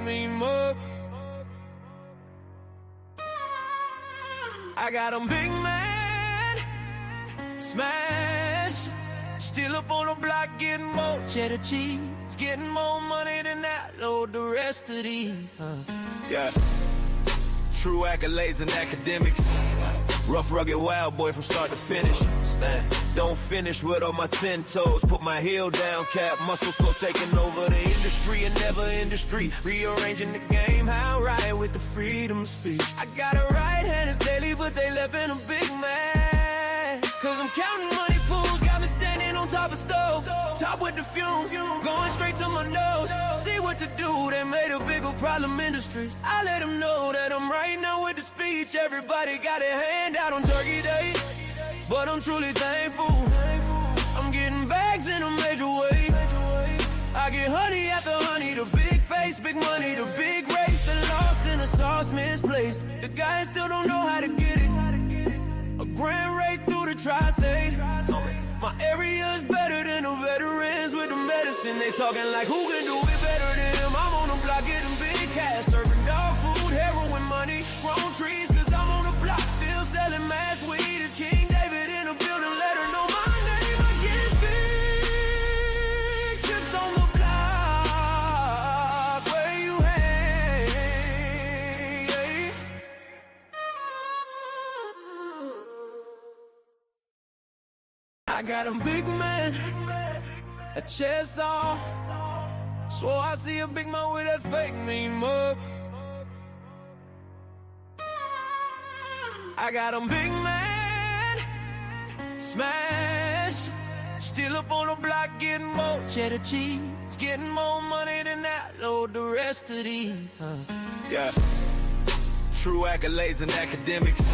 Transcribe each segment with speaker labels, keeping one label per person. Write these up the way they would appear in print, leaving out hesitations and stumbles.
Speaker 1: mean mug. I got 'em big man, smash. Still up on the block getting more cheddar cheese. Getting more money than that, load the rest of these. Yeah. True accolades and academics. Rough, rugged, wild boy from start to finish. Stand. Don't finish with all my 10 toes. Put my heel down, cap muscle slow, taking over the industry and never industry. Rearranging the game, how I ride with the freedom of speech. I got a right hand, it's daily, but they left in a big man. Cause I'm counting money pools, got me standing on top of stove. Top with the fumes, going straight to my nose. See what to do, they made a bigger problem industries. I let them know that I'm right now with the speech. Everybody got a hand out on Turkey Day, but I'm truly thankful. I'm getting bags in a major way. I get honey after honey, the big face, big money, the big race. The lost in the sauce misplaced. The guys still don't know how to get it. A grand rate through the tri-state. My area is better than the veterans with the medicine. They talking like who can do it better than him. I'm on the block getting big cash, serving dog food, heroin money, grown trees. Cause I'm on the block still selling mass weed. It's King David in the building, let her know my name. I get big chips on the block where you hang. I got 'em big man, a chest off. Swore I see a big man with that fake mean mug. I got 'em big man, smash. Still up on the block getting more cheddar cheese. Getting more money than that, load the rest of these. Yeah. True accolades and academics.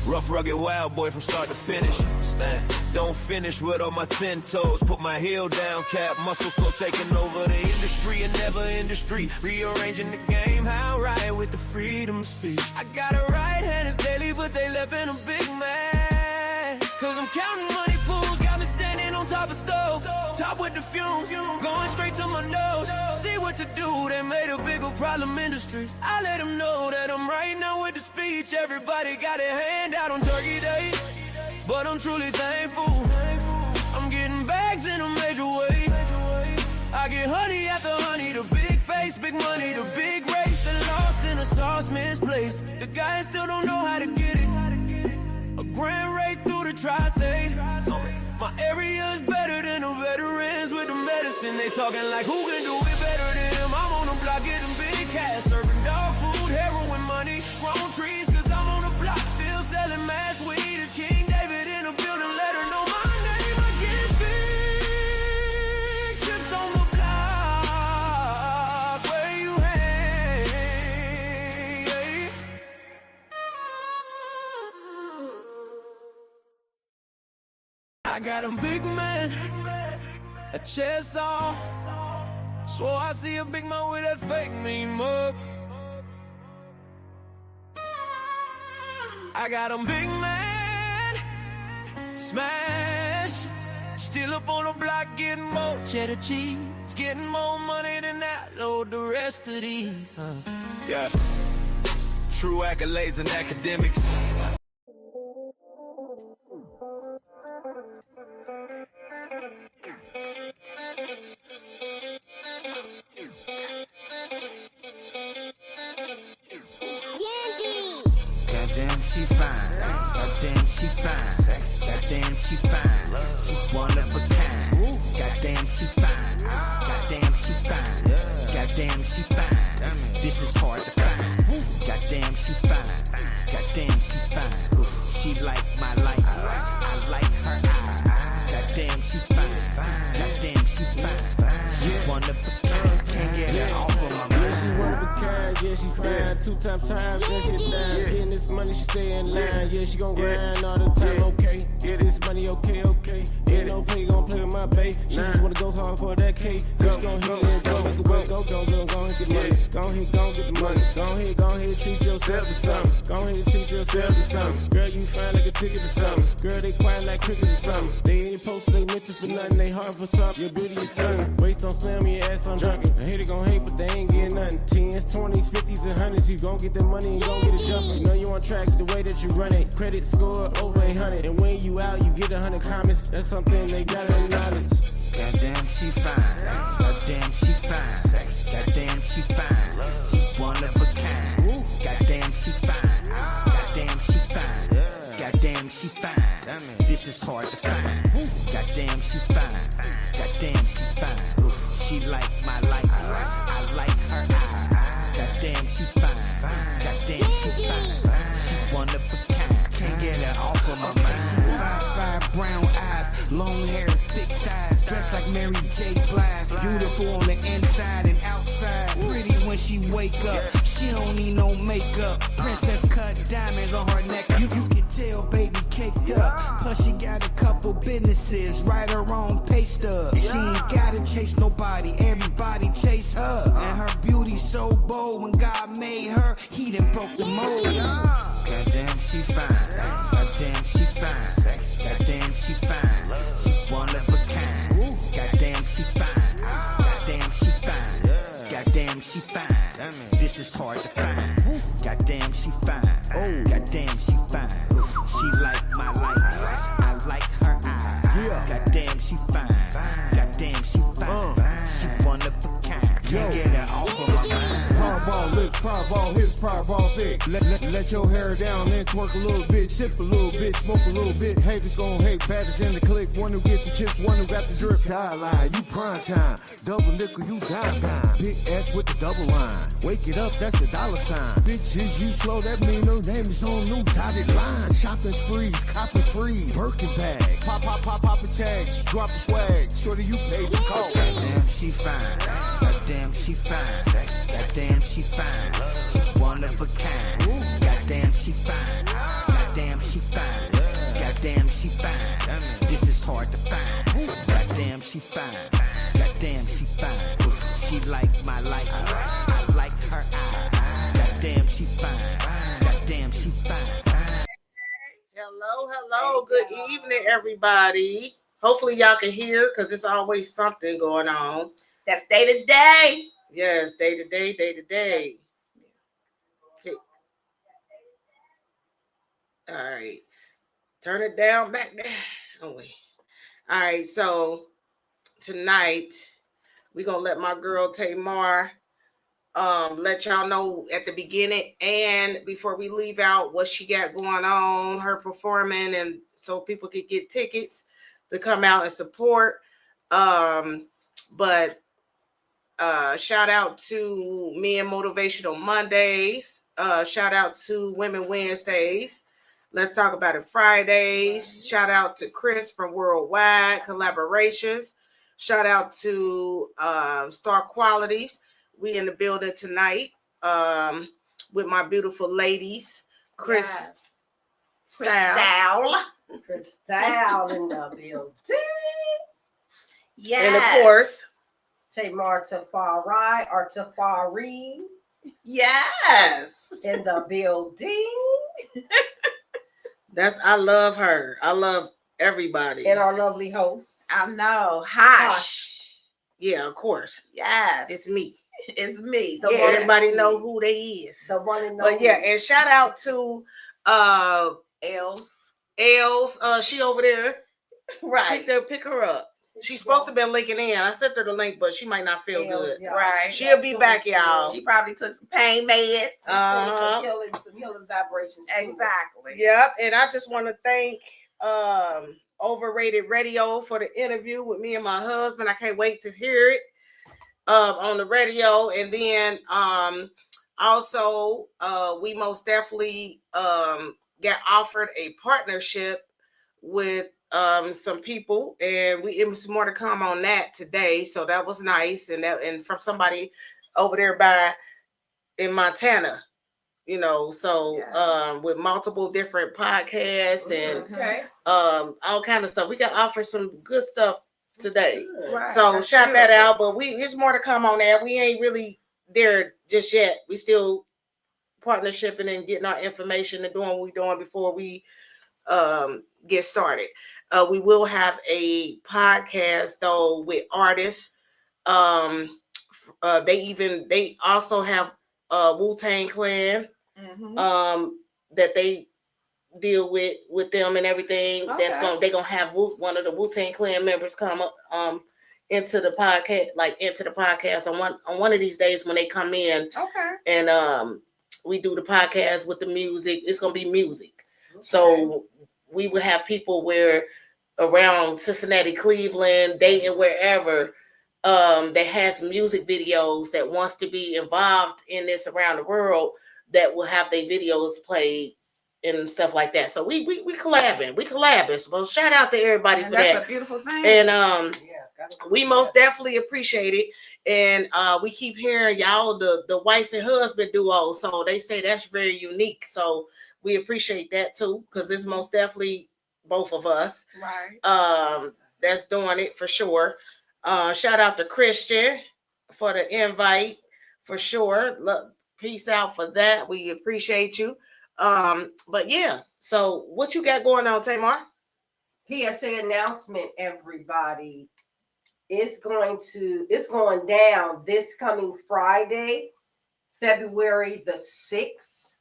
Speaker 1: Rough, rugged, wild boy from start to finish. Stand. Don't finish with all my 10 toes. Put my heel down, cap muscle slow, taking over the industry and never industry. Rearranging the game, how I ride with the freedom of speech. I got a right hand, it's daily, but they left in a big man. Cause I'm counting money pools, got me standing on top of stove. Top with the fumes, going straight to my nose. See what to do, they made a bigger problem industries. I let them know that I'm right now with the speech. Everybody got a hand out on Turkey Day, but I'm truly thankful. I'm getting bags in a major way. I get honey after honey, the big face, big money, the big race. The lost in the sauce misplaced. The guys still don't know how to get it. A grand rate through the tri-state. My area is better than the veterans with the medicine. They talking like who can do it better than him. I'm on the block getting big cash, serving dog food, heroin money, grown trees. Cause I'm on the block still selling mass weed. It's King David in the building, let her know my name. I get big chips on the block where you hang. I got 'em big man, a chest off. Swore I see a big man with that fake mean mug. I got 'em big man, smash. Still up on the block getting more cheddar cheese. Getting more money than that, load the rest of these. Yeah. True accolades and academics.
Speaker 2: Goddamn, she fine. Goddamn, she fine. Goddamn, she fine. She one of a kind. Goddamn, she fine. Goddamn, she fine. Goddamn, she fine. This is hard to find. Goddamn, she fine. Goddamn, she fine. She like my lights. I like her eyes. Goddamn, she fine. Goddamn, she fine. She one of a kind. Can't get her off of my mind.
Speaker 3: Yeah, she one of a kind. Yeah, she fine. 2 times time. Yeah, she down. Getting this money, she stay in line. Yeah, she gon' grind all the time. Okay, get this money. Okay, okay. Ain't no play, gon' play with my bae. She just wanna go hard for that cake. So she gon' hit it and go make it work. Go ahead, get money. Go ahead, get the money. Go ahead, treat yourself to something. Go ahead and treat yourself to something. Girl, you fine like a ticket to something. Girl, they quiet like crickets or something. They ain't posted, they mention for nothing. They hard for something. Your beauty is something. Waist don't slam your ass on drunken. I hate it gon' hate, but they ain't getting nothing. 10s, 20s, 50s, and 100s. You gon' get that money and gon' get it jumping. You know you on track the way that you run it. Credit score over 800. And when you out, you get 100 comments. That's something they gotta acknowledge.
Speaker 2: Goddamn, she fine. Goddamn, she fine. Goddamn, she fine. She one of a kind. Goddamn, she fine. Goddamn, she fine. Goddamn, she fine. This is hard to find. Goddamn, she fine. Goddamn, she fine. She like my likes. I like her eyes. Goddamn, she fine. Goddamn, she fine. She one of a kind. Can't get her off of my mind. 5'5" brown eyes, long hair, thick thighs, dressed like Mary J. Blige. Beautiful on the inside and outside. Pretty when she wake up. She don't need no makeup. Princess cut diamonds on her neck. You can tell, baby, caked up. Plus she got a couple businesses, right her own pay stub. She ain't gotta chase nobody. Everybody chase her. And her beauty so bold. When God made her, he done broke the mold. Goddamn, she fine. Goddamn, she fine. Goddamn, she fine. She one of a kind. Goddamn, she fine. Goddamn, she fine. Goddamn, she fine. This is hard to find. Goddamn, she fine. Goddamn, she fine. She like my likes. I like her eyes. Goddamn, she fine. Goddamn, she fine. She one of a kind. Can't get her off of my mind.
Speaker 3: Fireball lips, fireball hips, fireball thick. Let your hair down and twerk a little bit, sip a little bit, smoke a little bit. Haters gon' hate, baddest in the clique. One who get the chips, one who got the drip. Sideline, you prime time. Double nickel, you dime. Big ass with the double line. Wake it up, that's the dollar sign. Bitches, you slow, that mean her name is on new dotted line. Shopping sprees, copping free, Birkin bag. Poppin' tags, dropping swag. Shorty, you pay the call.
Speaker 2: Goddamn, she fine. Goddamn, she fine. Goddamn, she fine. She one of a kind. Goddamn, she fine. Goddamn, she fine. Goddamn, she fine. This is hard to find. Goddamn, she fine. Goddamn, she fine. She like my likes. I like her eyes. Goddamn, she fine. Goddamn, she fine.
Speaker 4: Hello. Good evening, everybody. Hopefully y'all can hear because there's always something going on.
Speaker 5: That's day to day.
Speaker 4: Yes, day to day. Okay. All right. Turn it down back there. Oh, wait. All right. So tonight we're going to let my girl Tamar let y'all know at the beginning and before we leave out what she got going on, her performing, and so people could get tickets to come out and support. But shout out to Men Motivational Mondays. Shout out to Women Wednesdays. Let's Talk About It Fridays. Shout out to Chris from Worldwide Collaborations. Shout out to Star Qualities. We in the building tonight with my beautiful ladies, Crystal
Speaker 5: in the building. Yes.
Speaker 4: And of course,
Speaker 5: Tamar Tafari or Tafari.
Speaker 4: Yes.
Speaker 5: In the building.
Speaker 4: I love her. I love everybody.
Speaker 5: And our lovely host.
Speaker 6: I know. Hush.
Speaker 4: Yeah, of course.
Speaker 6: Yes.
Speaker 4: It's me.
Speaker 6: It's me.
Speaker 4: Everybody know who they is.
Speaker 5: The one and only.
Speaker 4: But yeah, and shout out to
Speaker 6: Els.
Speaker 4: She over there.
Speaker 6: Right.
Speaker 4: Pick her up. She's supposed to be linking in. I sent her the link, but she might not feel good.
Speaker 5: Yeah.
Speaker 6: Right.
Speaker 4: She'll be back, y'all.
Speaker 6: She probably took some pain meds.
Speaker 5: Some healing vibrations.
Speaker 6: Exactly.
Speaker 4: Yep. And I just want to thank Overrated Radio for the interview with me and my husband. I can't wait to hear it on the radio. And then also we most definitely got offered a partnership with some people, and it was more to come on that today. So that was nice, and from somebody over there in Montana, so yes. With multiple different podcasts and all kind of stuff. We got offered some good stuff today. Right. So that's shout beautiful. That out. But there's more to come on that. We ain't really there just yet. We still partnershiping and getting our information and doing what we're doing before we get started. We will have a podcast though with artists. They also have Wu-Tang Clan that they deal with them and everything.
Speaker 5: Okay.
Speaker 4: They're gonna have one of the Wu-Tang Clan members come up into the podcast on one of these days when they come in.
Speaker 5: Okay.
Speaker 4: And we do the podcast with the music. It's gonna be music. Okay. So we will have people where around Cincinnati, Cleveland, Dayton, wherever that has music videos that wants to be involved in this around the world, that will have their videos played and stuff like that. So we collabing. So shout out to everybody for that.
Speaker 5: That's a beautiful thing.
Speaker 4: And we most definitely appreciate it. And we keep hearing y'all the wife and husband duo. So they say that's very unique. So we appreciate that too, because it's most definitely both of us.
Speaker 5: Right.
Speaker 4: That's doing it for sure. Shout out to Christian for the invite for sure. Look, peace out for that. We appreciate you. But yeah, so what you got going on, Tamar?
Speaker 5: PSA announcement, everybody. It's going down this coming Friday, February the 6th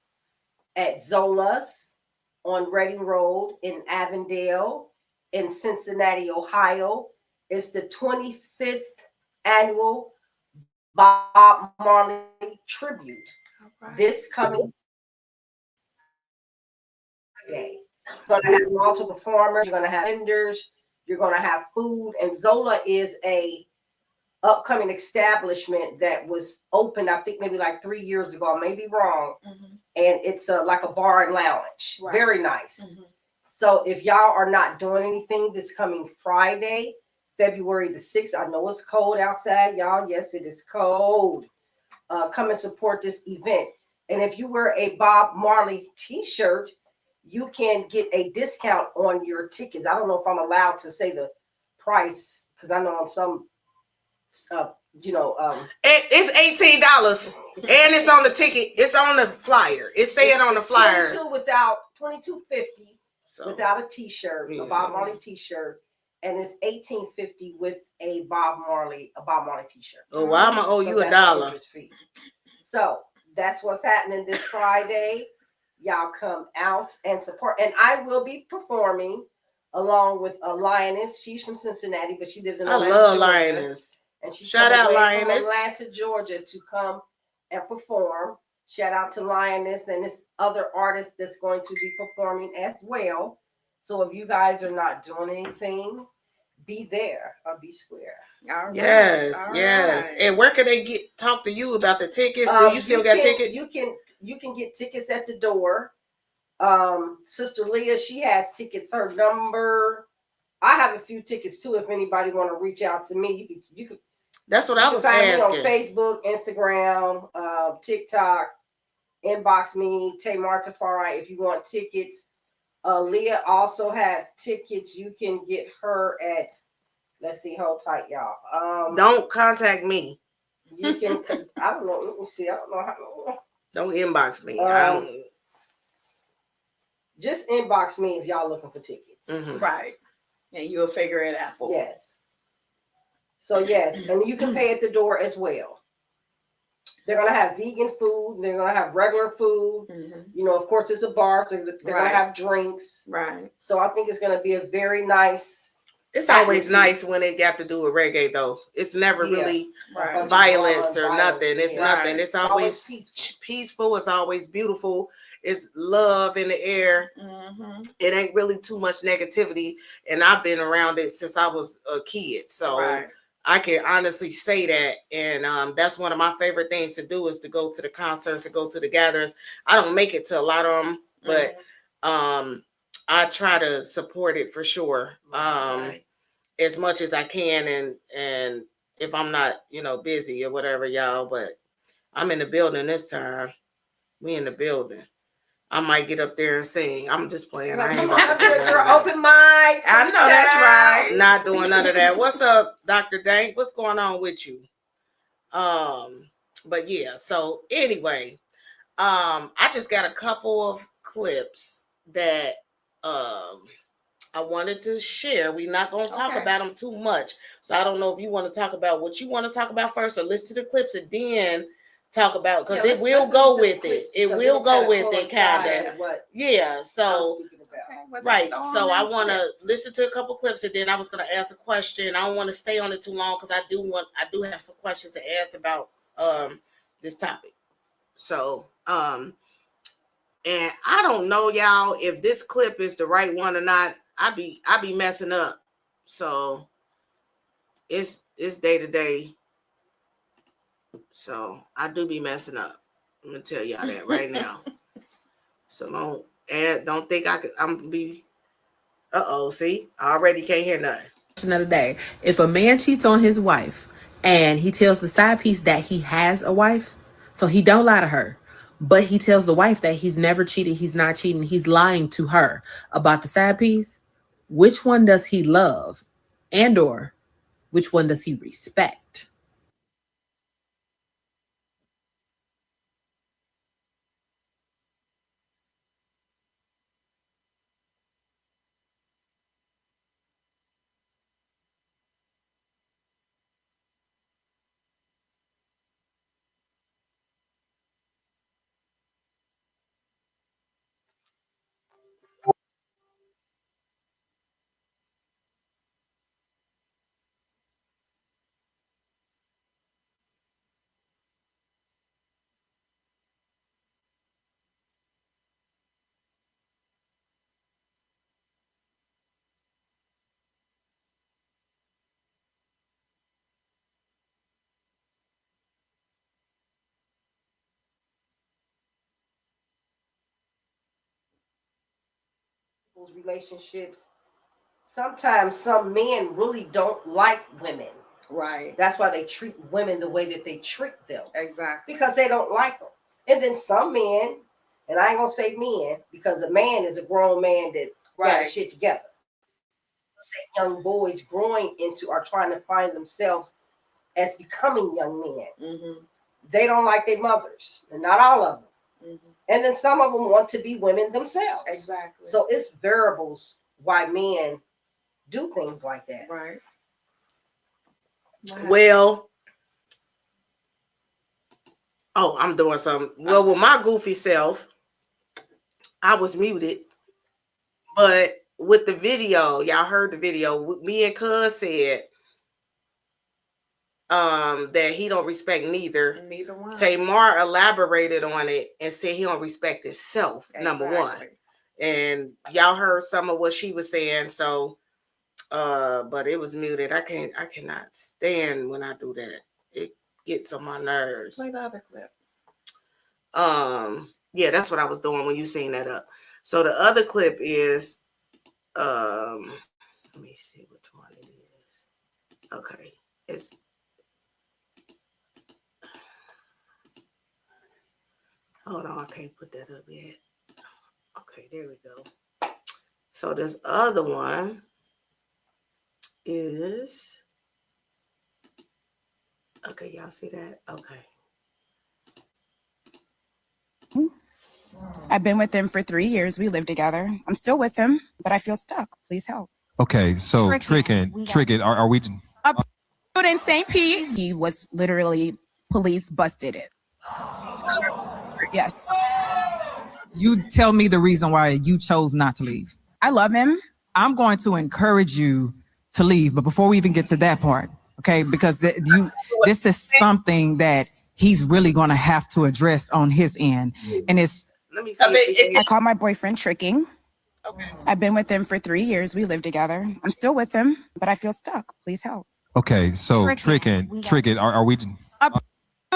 Speaker 5: at Zola's on Reading Road in Avondale in Cincinnati, Ohio. It's the 25th annual Bob Marley tribute. Right. This coming Friday. You're going to have multiple performers. You're going to have vendors. You're going to have food. And Zola is a upcoming establishment that was opened, I think maybe like 3 years ago. I may be wrong. Mm-hmm. And it's like a bar and lounge. Right. Very nice. Mm-hmm. So if y'all are not doing anything this coming Friday, February the 6th, I know it's cold outside, y'all. Yes, it is cold. Come and support this event. And if you wear a Bob Marley t-shirt, you can get a discount on your tickets. I don't know if I'm allowed to say the price, because I know on some,
Speaker 4: it's $18 and it's on the ticket. It's on the flyer. It's saying on the flyer.
Speaker 5: $22.50 without a t-shirt, a Bob Marley t-shirt. And it's $18.50 with a Bob Marley t-shirt.
Speaker 4: Oh, well, I'm gonna owe you $1.
Speaker 5: So that's what's happening this Friday. Y'all come out and support. And I will be performing along with a Lioness. She's from Cincinnati, but she lives in Atlanta,
Speaker 4: Georgia.
Speaker 5: Lioness. And she's
Speaker 4: shout out Lioness
Speaker 5: from Atlanta, Georgia, to come and perform. Shout out to Lioness and this other artist that's going to be performing as well. So if you guys are not doing anything, be there or be square.
Speaker 4: All right. Yes. Right. And where can they talk to you about the tickets? Do you still got tickets?
Speaker 5: You can get tickets at the door. Sister Leah, she has tickets. Her number. I have a few tickets too. If anybody want to reach out to me, you could.
Speaker 4: That's what I was asking.
Speaker 5: Me on Facebook, Instagram, TikTok. Inbox me, Tamar Tafari, if you want tickets. Leah also have tickets. You can get her at, let's see, hold tight, y'all.
Speaker 4: Don't contact me.
Speaker 5: You can, I don't know. Let me see. I don't know how.
Speaker 4: Don't inbox me.
Speaker 5: Just inbox me if y'all looking for tickets.
Speaker 6: Mm-hmm. Right. And you'll figure it out for
Speaker 5: Yes. So, yes. And you can pay at the door as well. They're going to have vegan food. They're going to have regular food. Mm-hmm. Of course, it's a bar, so they're going to have drinks.
Speaker 6: Right.
Speaker 5: So I think it's going to be a very nice.
Speaker 4: It's always nice when they got to do a reggae, though. It's never really violence or nothing. It's nothing. It's always peaceful. It's always beautiful. It's love in the air. Mm-hmm. It ain't really too much negativity. And I've been around it since I was a kid. So I can honestly say that. And that's one of my favorite things to do is to go to the concerts and go to the gatherings. I don't make it to a lot of them, but I try to support it for sure. As much as I can. And if I'm not, busy or whatever, y'all, but I'm in the building this time. We in the building. I might get up there and sing. I'm just playing. I ain't
Speaker 5: open mic.
Speaker 6: I know that's right.
Speaker 4: Not doing none of that. What's up, Dr. Dank? What's going on with you? But yeah. So anyway, I just got a couple of clips that I wanted to share. We're not going to talk about them too much. So I don't know if you want to talk about what you want to talk about first, or listen to the clips and then talk about, because it will go with it. It will go with it, kind of. Yeah. So right. So I want to listen to a couple clips, and then I was going to ask a question. I don't want to stay on it too long because I do have some questions to ask about this topic. So and I don't know, y'all, if this clip is the right one or not. I be messing up. So it's day to day. So I do be messing up. I'm gonna tell y'all that right now. So don't think I'm gonna be. See, I already can't hear nothing.
Speaker 7: Another day. If a man cheats on his wife and he tells the side piece that he has a wife, so he don't lie to her, but he tells the wife that he's never cheated, he's not cheating, he's lying to her about the side piece, which one does he love, and or which one does he respect?
Speaker 5: Relationships, sometimes some men really don't like women.
Speaker 6: Right.
Speaker 5: That's why they treat women the way that they treat them.
Speaker 6: Exactly.
Speaker 5: Because they don't like them. And then some men, and I ain't gonna say men, because a man is a grown man that got his shit together. Say young boys growing into or trying to find themselves as becoming young men.
Speaker 6: Mm-hmm.
Speaker 5: They don't like their mothers, and not all of them. Mm-hmm. And then some of them want to be women themselves.
Speaker 6: Exactly.
Speaker 5: So it's variables why men do things like that.
Speaker 6: Right.
Speaker 4: Wow. Well, I'm doing something. Well, with my goofy self, I was muted. But with the video, y'all heard the video. Me and Cuz said that he don't respect neither one. Tamar elaborated on it and said he don't respect himself, number one. And y'all heard some of what she was saying. So but it was muted. I cannot stand when I do that. It gets on my nerves.
Speaker 6: Play the other clip.
Speaker 4: Yeah, that's what I was doing when you seen that up. So the other clip is let me see which one it is. Okay. It's hold on, I can't put that up yet. Okay, there we go. So this other one is okay, y'all see that? Okay.
Speaker 8: I've been with him for 3 years. We live together. I'm still with him, but I feel stuck. Please help.
Speaker 9: Okay, so Trickett, are we?
Speaker 8: In St. Pete, he was literally police busted it. Yes.
Speaker 10: You tell me the reason why you chose not to leave.
Speaker 8: I love him.
Speaker 10: I'm going to encourage you to leave, but before we even get to that part, okay, because this is something that he's really going to have to address on his end, and it's.
Speaker 4: Let me see.
Speaker 8: I call my boyfriend tricking. Okay. I've been with him for 3 years. We live together. I'm still with him, but I feel stuck. Please help.
Speaker 9: Okay, so Trickett, are we?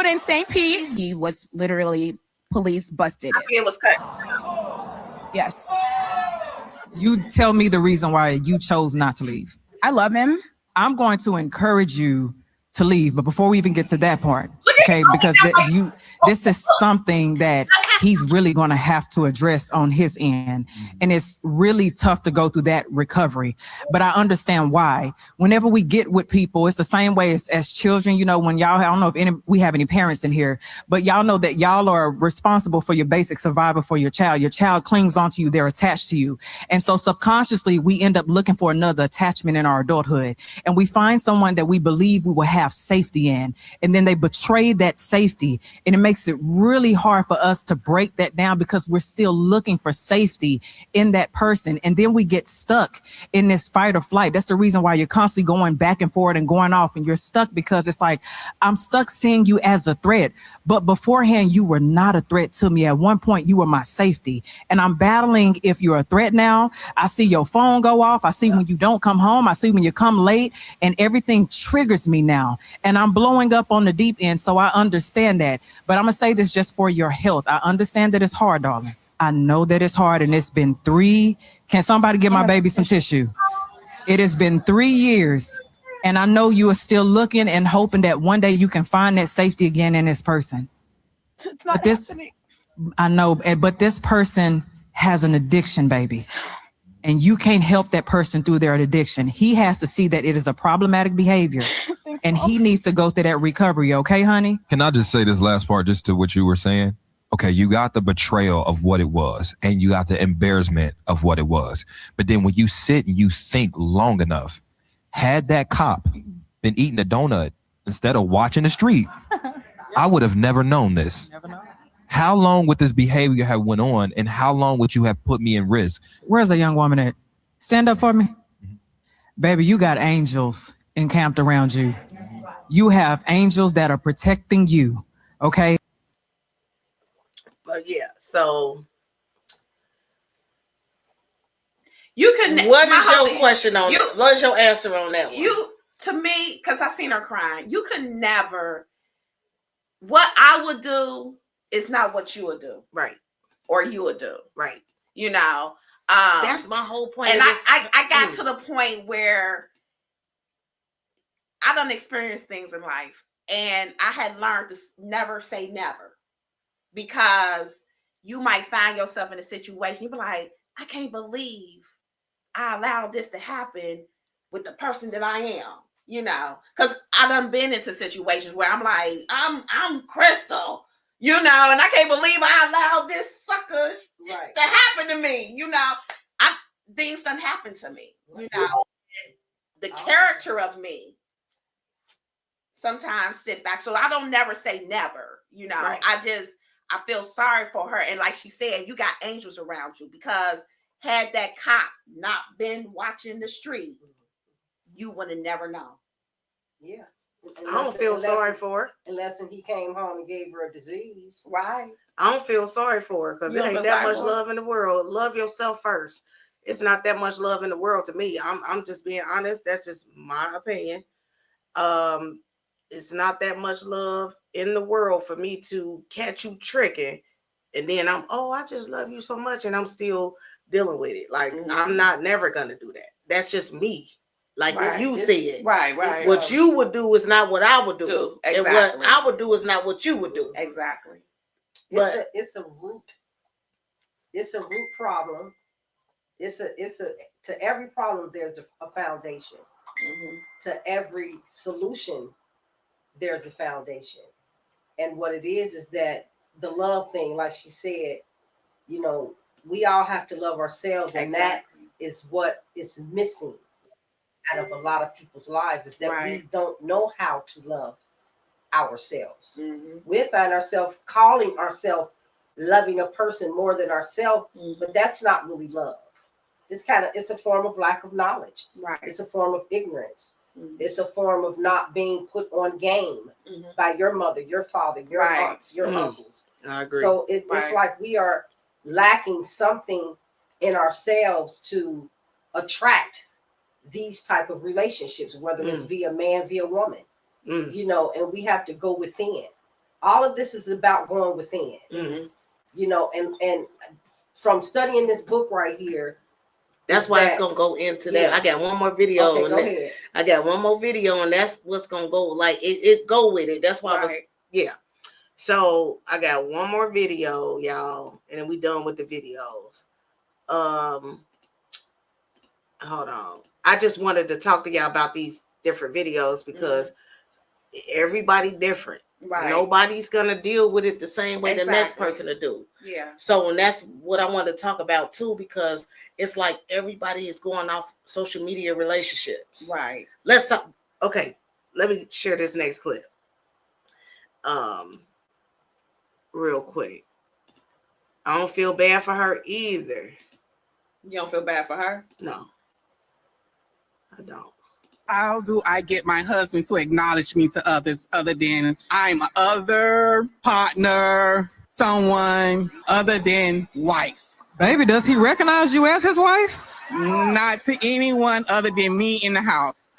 Speaker 8: In St. Pete, he was literally police busted it.
Speaker 6: I think it was cut.
Speaker 8: Yes.
Speaker 10: You tell me the reason why you chose not to leave.
Speaker 8: I love him.
Speaker 10: I'm going to encourage you to leave, but before we even get to that part, okay, because this is something that he's really going to have to address on his end. And it's really tough to go through that recovery. But I understand why. Whenever we get with people, it's the same way as children. You know, when y'all, I don't know if we have any parents in here, but y'all know that y'all are responsible for your basic survival for your child. Your child clings onto you. They're attached to you. And so subconsciously, we end up looking for another attachment in our adulthood. And we find someone that we believe we will have safety in. And then they betray that safety. And it makes it really hard for us to break that down because we're still looking for safety in that person. And then we get stuck in this fight or flight. That's the reason why you're constantly going back and forward and going off, and you're stuck because it's like, I'm stuck seeing you as a threat. But beforehand, you were not a threat to me. At one point, you were my safety. And I'm battling if you're a threat now. I see your phone go off. I see when you don't come home. I see when you come late, and everything triggers me now. And I'm blowing up on the deep end. So I understand that. But I'm going to say this just for your health. I understand that it's hard, darling. I know that it's hard, and it's been 3. Can somebody give my baby some tissue? It has been 3 years, and I know you are still looking and hoping that one day you can find that safety again in this person.
Speaker 8: It's not
Speaker 10: But this, I know, but this person has an addiction, baby, and you can't help that person through their addiction. He has to see that it is a problematic behavior, and he needs to go through that recovery. Okay, honey?
Speaker 9: Can I just say this last part just to what you were saying? Okay, you got the betrayal of what it was, and you got the embarrassment of what it was. But then when you sit and you think long enough, had that cop been eating a donut instead of watching the street, I would have never known this. How long would this behavior have went on, and how long would you have put me in risk?
Speaker 10: Where's a young woman at? Stand up for me. Baby, you got angels encamped around you. You have angels that are protecting you, okay?
Speaker 4: But yeah, so
Speaker 6: you can.
Speaker 4: What is your question on it? What is your answer on that one?
Speaker 6: You, to me, because I seen her crying. You can never. What I would do is not what you would do,
Speaker 4: right?
Speaker 6: Or you would do,
Speaker 4: right?
Speaker 6: You know,
Speaker 4: that's my whole point.
Speaker 6: And I got to the point where I don't experience things in life, and I had learned to never say never. Because you might find yourself in a situation, you be like, I can't believe I allowed this to happen with the person that I am, you know, because I done been into situations where I'm like, I'm Crystal, you know, and I can't believe I allowed this sucker to happen to me, you know. Things done happen to me, you know. The character of me sometimes sit back. So I don't never say never, you know.
Speaker 4: Right.
Speaker 6: I feel sorry for her. And like she said, you got angels around you, because had that cop not been watching the street, you would have never known.
Speaker 5: Yeah.
Speaker 4: I don't feel sorry for her.
Speaker 5: Unless he came home and gave her a disease.
Speaker 6: Right.
Speaker 4: I don't feel sorry for her because it ain't that much love in the world. Love yourself first. It's not that much love in the world to me. I'm just being honest. That's just my opinion. It's not that much love in the world for me to catch you tricking, and then I just love you so much, and I'm still dealing with it. Like, I'm not never gonna do that. That's just me. Like what you said.
Speaker 6: Right.
Speaker 4: What you would do is not what I would do.
Speaker 6: Exactly.
Speaker 4: And what I would do is not what you would do.
Speaker 6: Exactly.
Speaker 4: But
Speaker 5: it's a root. It's a root problem. To every problem there's a foundation. To every solution there's a foundation. And what it is that the love thing, like she said, you know, we all have to love ourselves, and that is what is missing out of a lot of people's lives, is that we don't know how to love ourselves. We find ourselves calling ourselves loving a person more than ourselves, but that's not really love. It's a form of lack of knowledge.
Speaker 6: Right.
Speaker 5: It's a form of ignorance. It's a form of not being put on game by your mother, your father, your aunts, your uncles.
Speaker 4: I agree.
Speaker 5: So it's like we are lacking something in ourselves to attract these type of relationships, whether it's via man, via woman, you know, and we have to go within. All of this is about going within, you know, and from studying this book right here,
Speaker 4: that's why it's gonna go into that. I got one more video on
Speaker 5: go
Speaker 4: that.
Speaker 5: ahead.
Speaker 4: I got one more video, and that's what's gonna go. Like it go with it. That's why I was So I got one more video, y'all, and then we done with the videos. Hold on. I just wanted to talk to y'all about these different videos because everybody different.
Speaker 6: Right.
Speaker 4: Nobody's gonna deal with it the same way the next person to do.
Speaker 6: Yeah.
Speaker 4: So, and that's what I want to talk about too, because it's like everybody is going off social media relationships.
Speaker 6: Right.
Speaker 4: Let's talk. Okay, let me share this next clip. Real quick. I don't feel bad for her either.
Speaker 6: You don't feel bad for her?
Speaker 4: No, I don't.
Speaker 11: How do I get my husband to acknowledge me to others other than I'm a other partner, someone other than wife?
Speaker 10: Baby, does he recognize you as his wife?
Speaker 11: Not to anyone other than me in the house.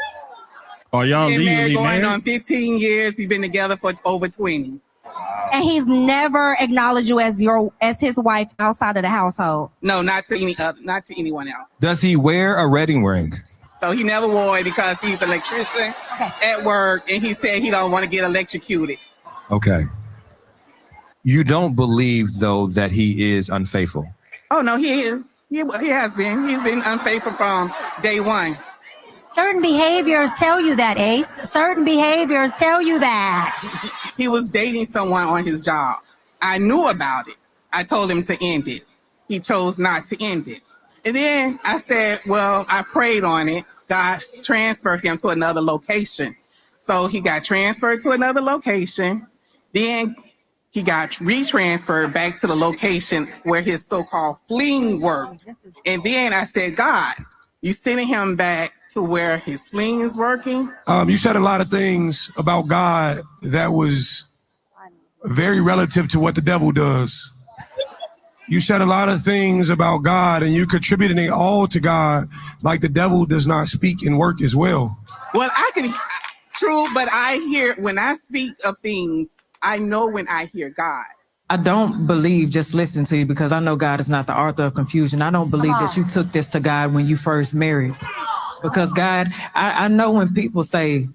Speaker 12: Are y'all
Speaker 11: Been
Speaker 12: legally
Speaker 11: married going
Speaker 12: married?
Speaker 11: on 15 years. We've been together for over 20.
Speaker 13: And he's never acknowledged you as his wife outside of the household.
Speaker 11: No, not to anyone else.
Speaker 9: Does he wear a wedding ring?
Speaker 11: So he never wore it because he's an electrician at work, and he said he don't want to get electrocuted.
Speaker 9: Okay. You don't believe, though, that he is unfaithful?
Speaker 11: Oh, no, he is. He has been. He's been unfaithful from day one.
Speaker 13: Certain behaviors tell you that, Ace. Certain behaviors tell you that.
Speaker 11: He was dating someone on his job. I knew about it. I told him to end it. He chose not to end it. And then I said, well, I prayed on it. God transferred him to another location. So he got transferred to another location. Then he got retransferred back to the location where his so-called fling worked. And then I said, God, you sending him back to where his fling is working?
Speaker 14: You said a lot of things about God that was very relative to what the devil does. You said a lot of things about God and you contributing it all to God, like the devil does not speak and work as well.
Speaker 11: Well, true, but I hear, when I speak of things, I know when I hear God.
Speaker 10: I don't believe, just listen to you, because I know God is not the author of confusion. I don't believe that you took this to God when you first married. Because God, I know when people say,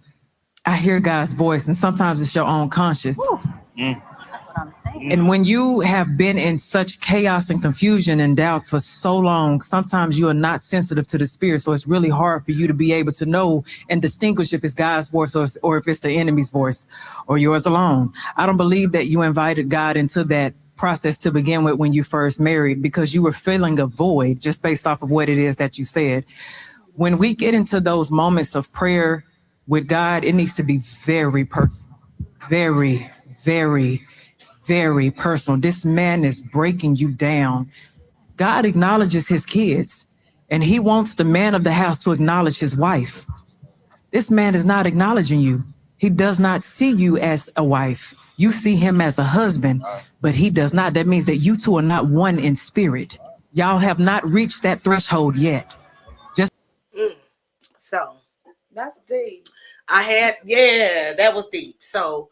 Speaker 10: I hear God's voice, and sometimes it's your own conscience. And when you have been in such chaos and confusion and doubt for so long, sometimes you are not sensitive to the spirit. So it's really hard for you to be able to know and distinguish if it's God's voice or if it's the enemy's voice or yours alone. I don't believe that you invited God into that process to begin with when you first married, because you were filling a void just based off of what it is that you said. When we get into those moments of prayer with God, it needs to be very personal, very, very, very personal. This man is breaking you down. God acknowledges his kids, and he wants the man of the house to acknowledge his wife. This man is not acknowledging you. He does not see you as a wife. You see him as a husband, but he does not. That means that you two are not one in spirit. Y'all have not reached that threshold yet.
Speaker 4: So
Speaker 6: that's deep.
Speaker 4: That was deep. So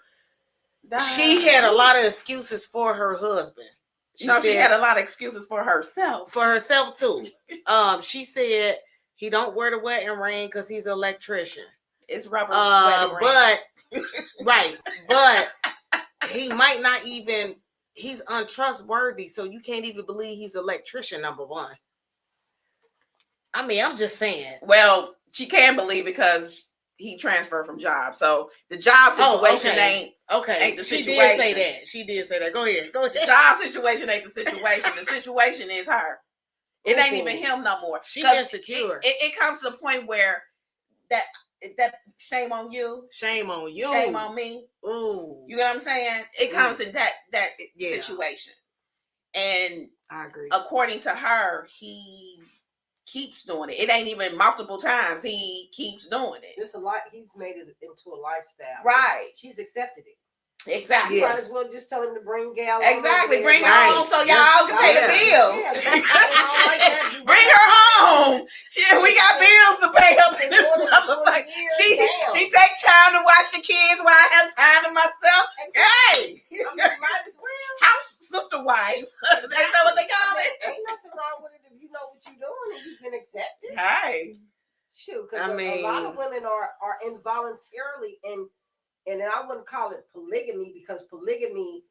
Speaker 4: she had a lot of excuses for her husband.
Speaker 6: She had a lot of excuses for herself.
Speaker 4: For herself too. She said he don't wear the wedding ring because he's an electrician.
Speaker 6: It's rubber wedding ring.
Speaker 4: Right, but he might not even. He's untrustworthy, so you can't even believe he's an electrician. Number one. I mean, I'm just saying.
Speaker 6: Well, she can believe because he transferred from job. So the job situation ain't the situation.
Speaker 4: She did say that. She did say that. Go ahead.
Speaker 6: The job situation ain't the situation. The situation is her. It ain't even him no more.
Speaker 4: She insecure.
Speaker 6: It comes to the point where that shame on you.
Speaker 4: Shame on you.
Speaker 6: Shame on me.
Speaker 4: Ooh.
Speaker 6: You know what I'm saying? It comes in that situation. And
Speaker 4: I agree.
Speaker 6: According to her, he keeps doing it. It ain't even multiple times. He keeps doing it.
Speaker 5: It's a lot. He's made it into a lifestyle.
Speaker 6: Right.
Speaker 5: She's accepted it.
Speaker 6: Exactly.
Speaker 5: You might as well just tell him to bring Gal.
Speaker 6: Exactly. Bring her home so y'all can pay the bills. Bring her home. Shit, we got bills to pay up in this motherfucker. She take time to watch the kids while I have time to myself. Hey,
Speaker 5: might as well.
Speaker 6: House sister wives. Ain't that what they call it?
Speaker 5: Ain't nothing wrong with it if you know what you're doing and you can accept it.
Speaker 6: Hey.
Speaker 5: Shoot, because a lot of women are involuntarily in and then I wouldn't call it polygamy, because polygamy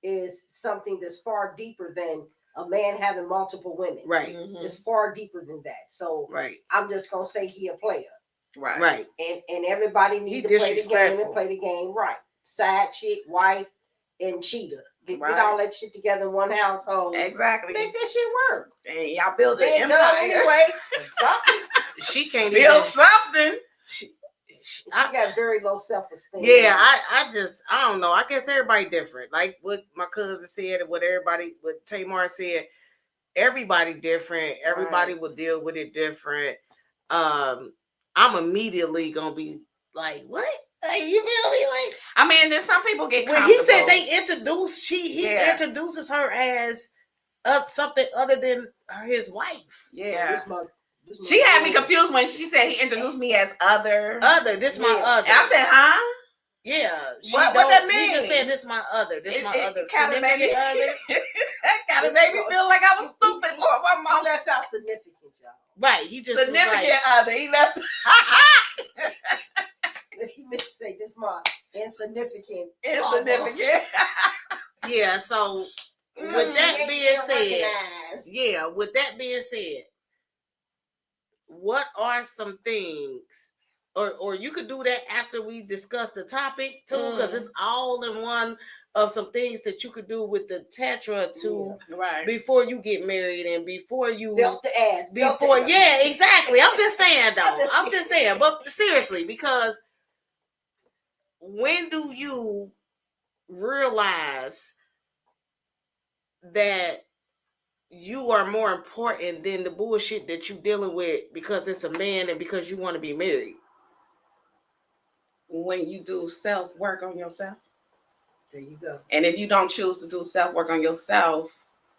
Speaker 5: is something that's far deeper than a man having multiple women.
Speaker 4: Right.
Speaker 5: It's far deeper than that. So I'm just gonna say he a player.
Speaker 4: Right.
Speaker 5: And everybody needs to play the game and play the game right. Side chick, wife, and cheater. Get all that shit together in one household.
Speaker 6: Exactly.
Speaker 5: Make that shit work.
Speaker 6: And y'all build an empire.
Speaker 5: Anyway.
Speaker 4: She can't
Speaker 6: build something.
Speaker 5: She got very low self-esteem.
Speaker 4: Yeah, I don't know. I guess everybody different. Like what my cousin said and what Tamar said, everybody different. Everybody will deal with it different. I'm immediately gonna be like, what? Like, you feel me? Like,
Speaker 6: I mean, then some people get
Speaker 4: when he said they introduced, he introduces her as something other than his wife.
Speaker 6: Yeah. She had me confused when she said he introduced me as other.
Speaker 4: This my other.
Speaker 6: And I said, huh?
Speaker 4: Yeah.
Speaker 6: What that mean?
Speaker 4: He just said this my other. This my other.
Speaker 6: Kind of made me feel like I was stupid for my mom.
Speaker 5: Left out significant, y'all.
Speaker 4: Right. He just
Speaker 6: significant other. He left.
Speaker 5: He meant to say this my insignificant.
Speaker 4: Yeah. So with that being said, what are some things, or you could do that after we discuss the topic too, because it's all in one of some things that you could do with the Tantra too, before you get married and before you
Speaker 5: built the ass.
Speaker 4: Exactly. I'm just saying though. I'm just saying, but seriously, because when do you realize that you are more important than the bullshit that you're dealing with because it's a man and because you want to be married?
Speaker 6: When you do self-work on yourself.
Speaker 5: There you go.
Speaker 6: And if you don't choose to do self-work on yourself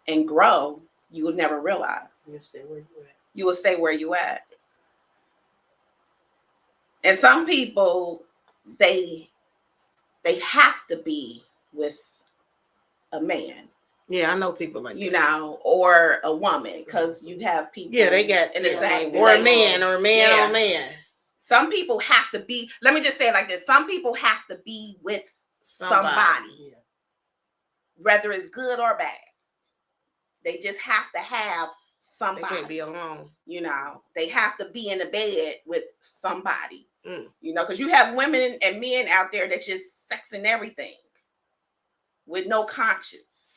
Speaker 6: and grow, you will never realize.
Speaker 5: You'll stay where you at.
Speaker 6: You will stay where you at. And some people, they have to be with a man.
Speaker 4: Yeah, I know people like
Speaker 6: you know, or a woman, because you have people.
Speaker 4: Yeah, they got
Speaker 6: in the same
Speaker 4: or a man on man.
Speaker 6: Some people have to be. Let me just say it like this: some people have to be with somebody, whether it's good or bad. They just have to have somebody.
Speaker 4: They can't be alone.
Speaker 6: You know, they have to be in the bed with somebody. You know, because you have women and men out there that just sexing everything with no conscience.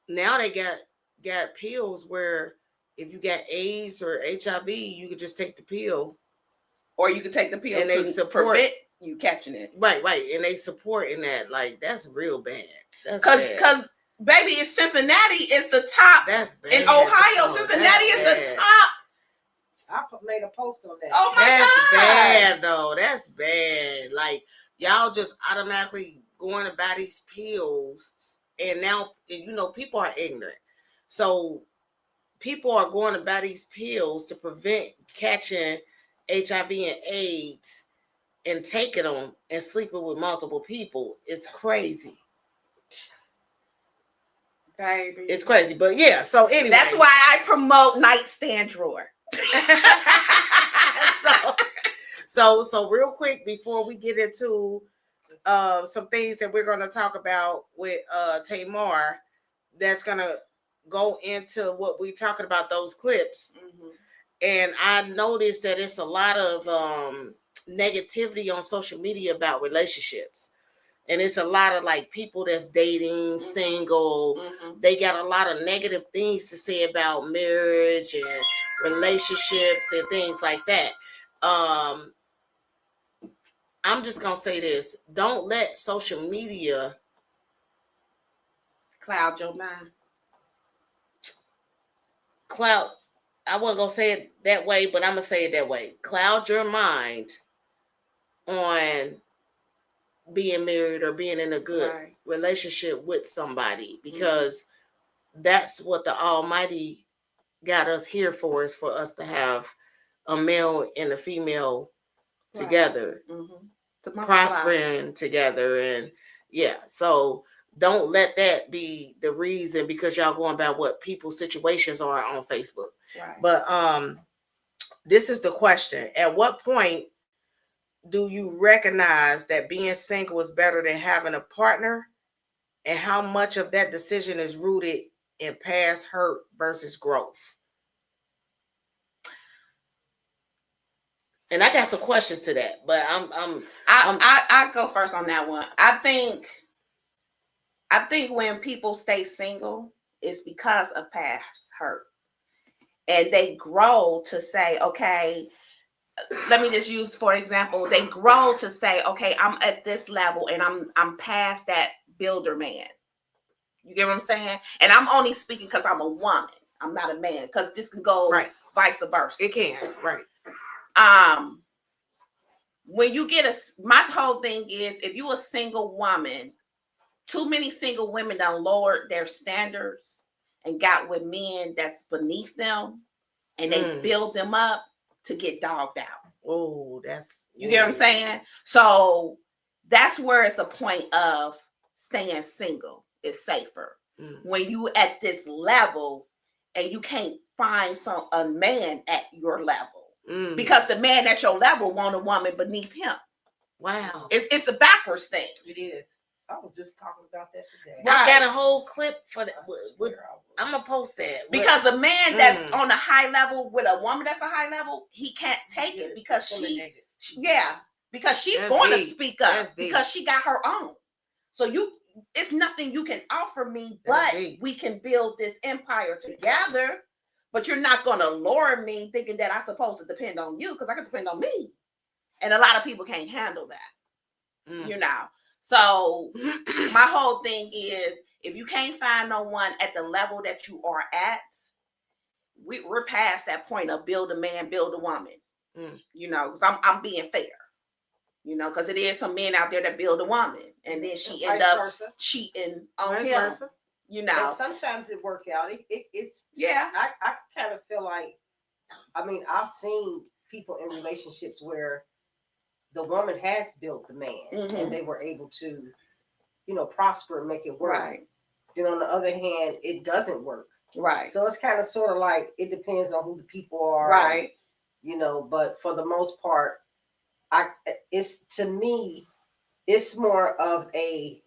Speaker 4: Now they got pills where if you got AIDS or HIV, you could just take the pill.
Speaker 6: Or you could take the pill
Speaker 4: and
Speaker 6: to prevent you catching it.
Speaker 4: Right. And they supporting that. Like, that's real bad.
Speaker 6: Because baby, it's Cincinnati is the top.
Speaker 4: That's bad.
Speaker 6: In Ohio, Cincinnati is the top.
Speaker 5: I made a post on that.
Speaker 6: Oh my God.
Speaker 4: That's bad though. That's bad. Like, y'all just automatically going to buy these pills. And now, you know, people are ignorant. So people are going to buy these pills to prevent catching HIV and AIDS and taking them and sleeping with multiple people. It's crazy.
Speaker 6: Baby.
Speaker 4: It's crazy. But yeah, so anyway.
Speaker 6: That's why I promote nightstand drawer.
Speaker 4: So real quick before we get into some things that we're going to talk about with Tamar, that's going to go into what we're talking about, those clips. And I noticed that it's a lot of negativity on social media about relationships. And it's a lot of like people that's dating, single. They got a lot of negative things to say about marriage and relationships and things like that. I'm just going to say this. Don't let social media
Speaker 6: cloud your mind.
Speaker 4: I wasn't going to say it that way, but I'm going to say it that way. Cloud your mind on being married or being in a good relationship with somebody, because that's what the Almighty got us here for, is for us to have a male and a female together, prospering together. And so don't let that be the reason, because y'all going about what people's situations are on Facebook. But this is the question: at what point do you recognize that being single is better than having a partner? And how much of that decision is rooted in past hurt versus growth? And I got some questions to that, but
Speaker 6: I go first on that one. I think when people stay single, it's because of past hurt. And they grow to say, okay, let me just use, for example, they grow to say, okay, I'm at this level and I'm past that builder man. You get what I'm saying? And I'm only speaking because I'm a woman. I'm not a man, because this can go vice versa.
Speaker 4: It can, right.
Speaker 6: When you get my whole thing is, if you a single woman, too many single women done lowered their standards and got with men that's beneath them, and they build them up to get dogged out.
Speaker 4: Oh,
Speaker 6: you get what I'm saying? So that's where it's a point of staying single is safer. When you at this level and you can't find a man at your level. Because the man at your level want a woman beneath him.
Speaker 4: Wow.
Speaker 6: It's a backwards thing.
Speaker 5: It is. I was just talking about that today.
Speaker 4: I got a whole clip for that. I'm going to post that.
Speaker 6: Because a man that's on a high level with a woman that's a high level, he can't take it because because she's going to speak up because she got her own. So it's nothing you can offer me, but we can build this empire together. But you're not going to lure me thinking that I'm supposed to depend on you, because I can depend on me. And a lot of people can't handle that, you know. So my whole thing is, if you can't find no one at the level that you are at, we're past that point of build a man, build a woman, you know, because I'm being fair, you know, because it is some men out there that build a woman and then she end up cheating on him. You know,
Speaker 5: and sometimes it work out. It's I kind of feel like, I mean, I've seen people in relationships where the woman has built the man and they were able to, you know, prosper and make it work. Right. Then on the other hand, it doesn't work. Right. So it's kind of sort of like, it depends on who the people are. Right. And, you know, but for the most part, to me, it's more of a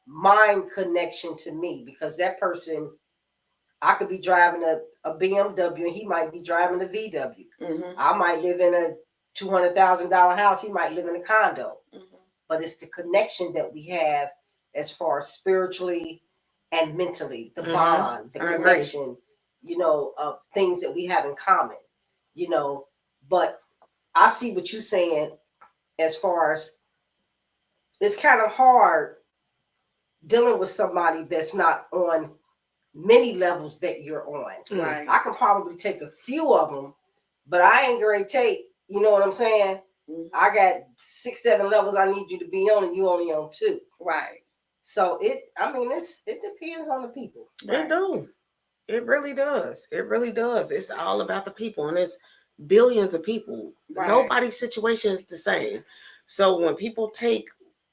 Speaker 5: mind connection to me, because that person, I could be driving a BMW and he might be driving a VW. I might live in a $200,000 house. He might live in a condo. But it's the connection that we have as far as spiritually and mentally, the bond, the connection, you know, of things that we have in common, you know. But I see what you're saying as far as it's kind of hard dealing with somebody that's not on many levels that you're on. Right. I can probably take a few of them, but I ain't going to take, you know what I'm saying? I got 6, 7 levels I need you to be on, and you only on 2. Right. So it depends on the people.
Speaker 4: It do. It really does. It really does. It's all about the people, and it's billions of people. Right. Nobody's situation is the same. So when people take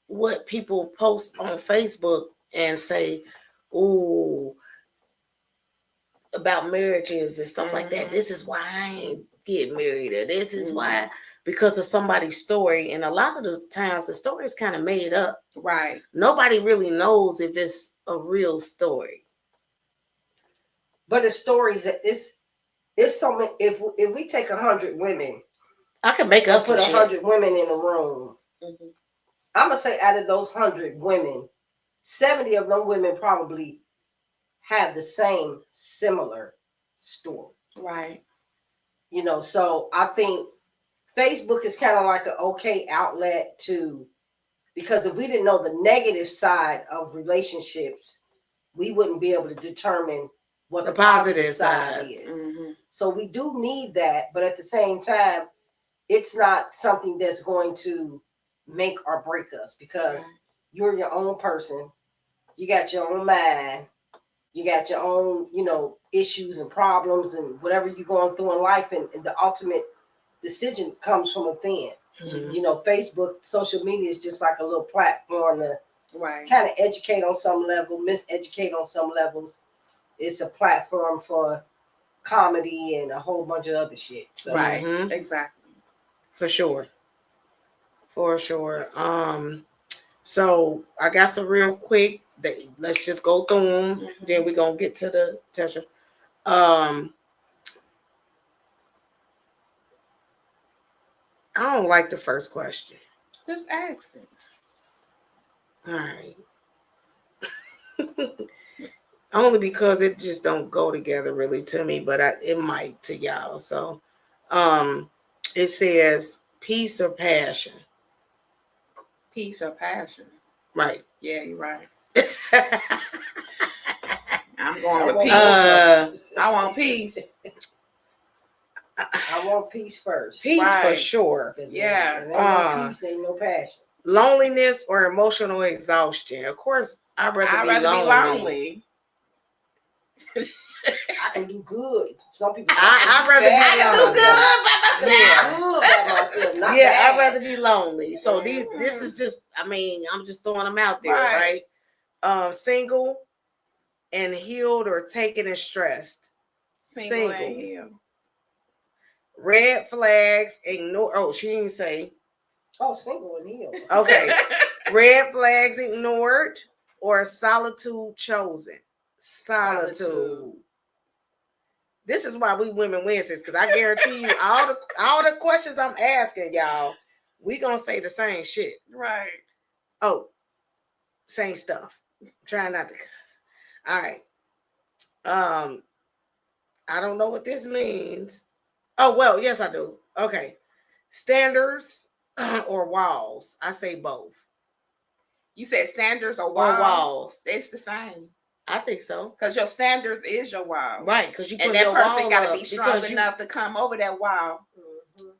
Speaker 4: what people post on Facebook and say, "Ooh," about marriages and stuff like that, this is why I ain't get married, or this is why, because of somebody's story. And a lot of the times the story is kind of made up. Right. Nobody really knows if it's a real story.
Speaker 5: But the stories, it's so many. If we take 100 women,
Speaker 4: I can make up
Speaker 5: put 100 women in a room. I'm gonna say out of those 100 women, 70 of them women probably have the same similar story. Right. You know, so I think Facebook is kind of like an okay outlet to, because if we didn't know the negative side of relationships, we wouldn't be able to determine what the positive side is. So we do need that, but at the same time, it's not something that's going to make or break us, because you're your own person. You got your own mind. You got your own, you know, issues and problems and whatever you're going through in life. And the ultimate decision comes from within. You know, Facebook, social media is just like a little platform to kind of educate on some level, miseducate on some levels. It's a platform for comedy and a whole bunch of other shit. So,
Speaker 6: Exactly.
Speaker 4: For sure. For sure. So I got some real quick. Let's just go through them. Mm-hmm. Then we're gonna get to the Tesha. I don't like the first question.
Speaker 6: Just ask it.
Speaker 4: All right. Only because it just don't go together really to me, but it might to y'all. So, it says peace or passion.
Speaker 6: Peace or passion.
Speaker 4: Right.
Speaker 6: Yeah, you're right. I'm going with peace. I want peace.
Speaker 5: I want peace first.
Speaker 4: Peace for sure.
Speaker 6: Yeah.
Speaker 5: Ain't no peace, ain't no passion.
Speaker 4: Loneliness or emotional exhaustion. Of course, I'd rather be lonely.
Speaker 5: I can do good. Some people.
Speaker 4: I'd rather be
Speaker 5: lonely. Good by myself. Not
Speaker 4: yeah,
Speaker 5: bad.
Speaker 4: I'd rather be lonely. So this is just. I mean, I'm just throwing them out there, right? Single and healed or taken and stressed.
Speaker 6: Single. And healed.
Speaker 4: Red flags, ignore. Oh, she didn't say.
Speaker 5: Oh, single and healed.
Speaker 4: Okay. Red flags ignored or solitude chosen. Solitude. This is why we women Wednesdays, because I guarantee you all the questions I'm asking y'all, we gonna say the same shit.
Speaker 6: Right.
Speaker 4: Oh, same stuff. Trying not to cuss. All right. I don't know what this means. Oh, well, yes, I do. Okay. Standards or walls. I say both.
Speaker 6: You said standards or walls?
Speaker 4: Or walls.
Speaker 6: It's the same.
Speaker 4: I think so.
Speaker 6: Because your standards is your wall.
Speaker 4: Right, because you put
Speaker 6: and that
Speaker 4: your
Speaker 6: person
Speaker 4: wall
Speaker 6: got to
Speaker 4: up
Speaker 6: be strong enough to come over that wall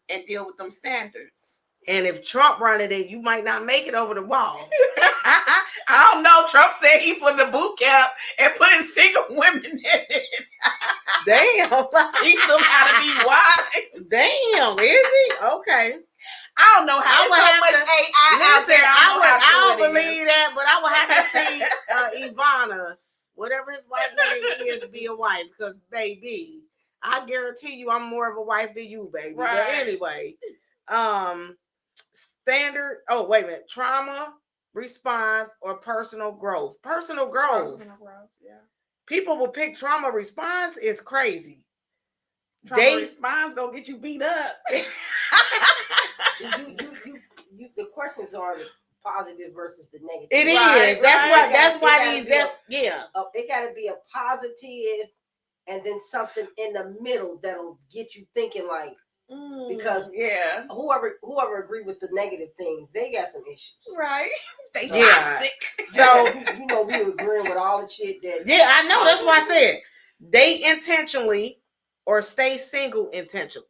Speaker 6: and deal with them standards.
Speaker 4: And if Trump running it, you might not make it over the wall.
Speaker 6: I don't know. Trump said he put the boot camp and putting single women in it.
Speaker 4: Damn.
Speaker 6: Teach them how to be wise.
Speaker 4: Damn, is he? Okay.
Speaker 6: I don't know how. There's so much AI out there.
Speaker 4: I don't believe that, but I would have to see Ivana, whatever his wife name is, be a wife. Because, baby, I guarantee you I'm more of a wife than you, baby. Right. But anyway, standard. Oh, wait a minute. Trauma response or personal growth. Personal growth. Yeah. People will pick trauma response is crazy.
Speaker 6: Trauma response gonna get you beat up.
Speaker 5: The questions are the positive versus the negative.
Speaker 4: It is. That's why these.
Speaker 5: It got to be a positive, and then something in the middle that'll get you thinking like. Because whoever agree with the negative things, they got some issues,
Speaker 6: right? They toxic.
Speaker 4: So
Speaker 5: we agreeing with all the shit that.
Speaker 4: Yeah, I know. That's why I said date intentionally or stay single intentionally.